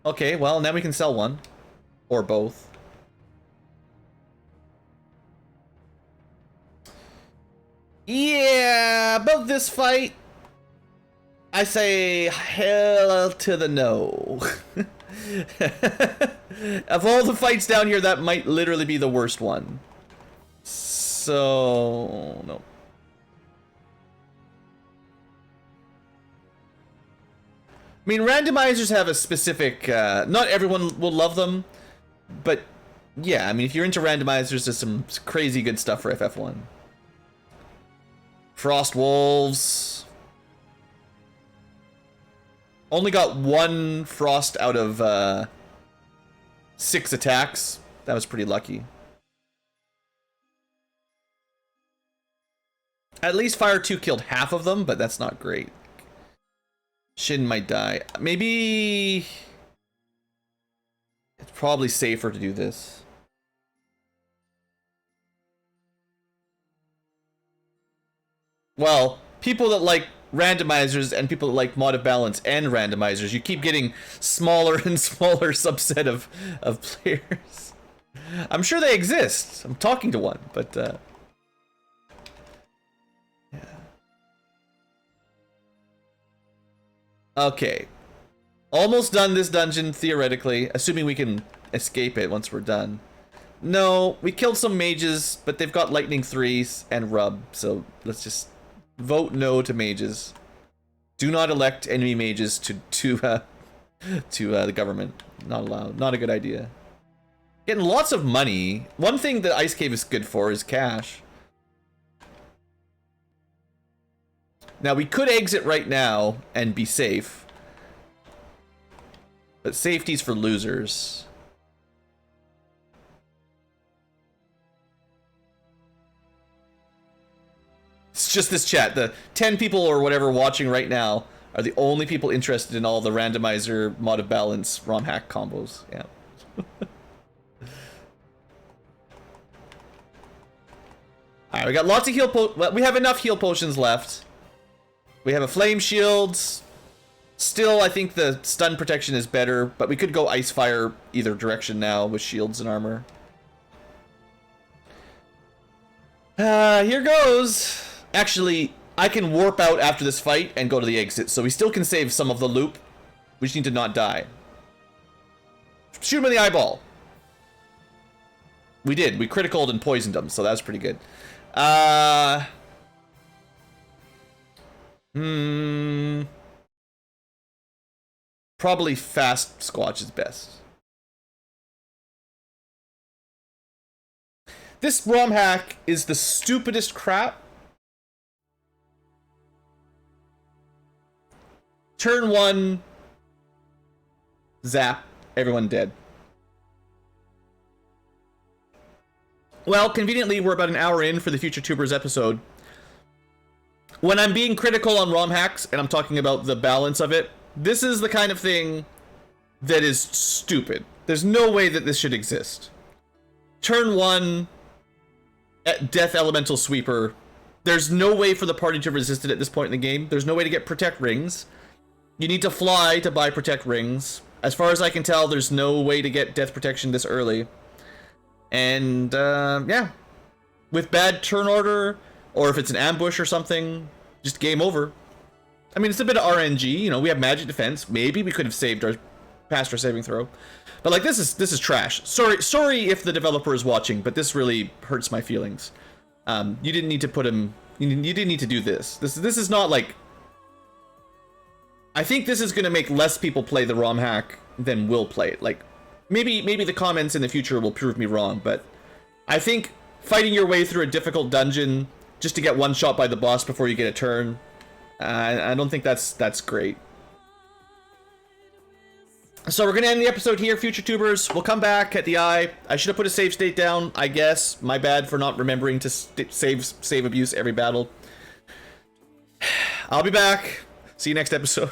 Okay, well, now we can sell one. Or both. Yeah, about this fight, I say hell to the no. Of all the fights down here, that might literally be the worst one. So, no. I mean, randomizers have a specific, not everyone will love them, but yeah, I mean, if you're into randomizers, there's some crazy good stuff for FF1. Frost Wolves. Only got 1 frost out of 6 attacks. That was pretty lucky. At least Fire 2 killed half of them, but that's not great. Shin might die. Maybe it's probably safer to do this. Well, people that like randomizers and people that like mod of balance and randomizers, you keep getting smaller and smaller subset of players. I'm sure they exist. I'm talking to one, but yeah. Okay. Almost done this dungeon, theoretically, assuming we can escape it once we're done. No, we killed some mages, but they've got lightning 3s and rub, so let's just vote no to mages. Do not elect enemy mages to the government. Not allowed. Not a good idea. Getting lots of money. One thing that Ice Cave is good for is cash. Now, we could exit right now and be safe. But safety's for losers. It's just this chat. The 10 people or whatever watching right now are the only people interested in all the randomizer, mod of balance, Romhack combos. Yeah. Alright, we got lots of heal well, we have enough heal potions left. We have a flame shield. Still, I think the stun protection is better, but we could go ice fire either direction now with shields and armor. Here goes. Actually, I can warp out after this fight and go to the exit, so we still can save some of the loop. We just need to not die. Shoot him in the eyeball. We did. We criticaled and poisoned him, so that was pretty good. Probably fast Squatch is best. This Romhack is the stupidest crap. Turn 1, zap, everyone dead. Well, conveniently, we're about an hour in for the Future Tubers episode. When I'm being critical on Romhacks, and I'm talking about the balance of it, this is the kind of thing that is stupid. There's no way that this should exist. Turn 1, Death Elemental Sweeper. There's no way for the party to resist it at this point in the game. There's no way to get Protect Rings. You need to fly to buy Protect Rings. As far as I can tell, there's no way to get Death Protection this early. And, yeah. With bad turn order, or if it's an ambush or something, just game over. I mean, it's a bit of RNG, you know, we have magic defense. Maybe we could have saved our past our saving throw. But like this is trash. Sorry if the developer is watching, but this really hurts my feelings. You didn't need to put him you didn't need to do this. This is not like, I think this is going to make less people play the Romhack than will play it. Like maybe the comments in the future will prove me wrong, but I think fighting your way through a difficult dungeon just to get one shot by the boss before you get a turn, I don't think that's great. So we're gonna end the episode here, Future Tubers. We'll come back at the eye. I should have put a save state down, I guess. My bad for not remembering to save abuse every battle. I'll be back. See you next episode.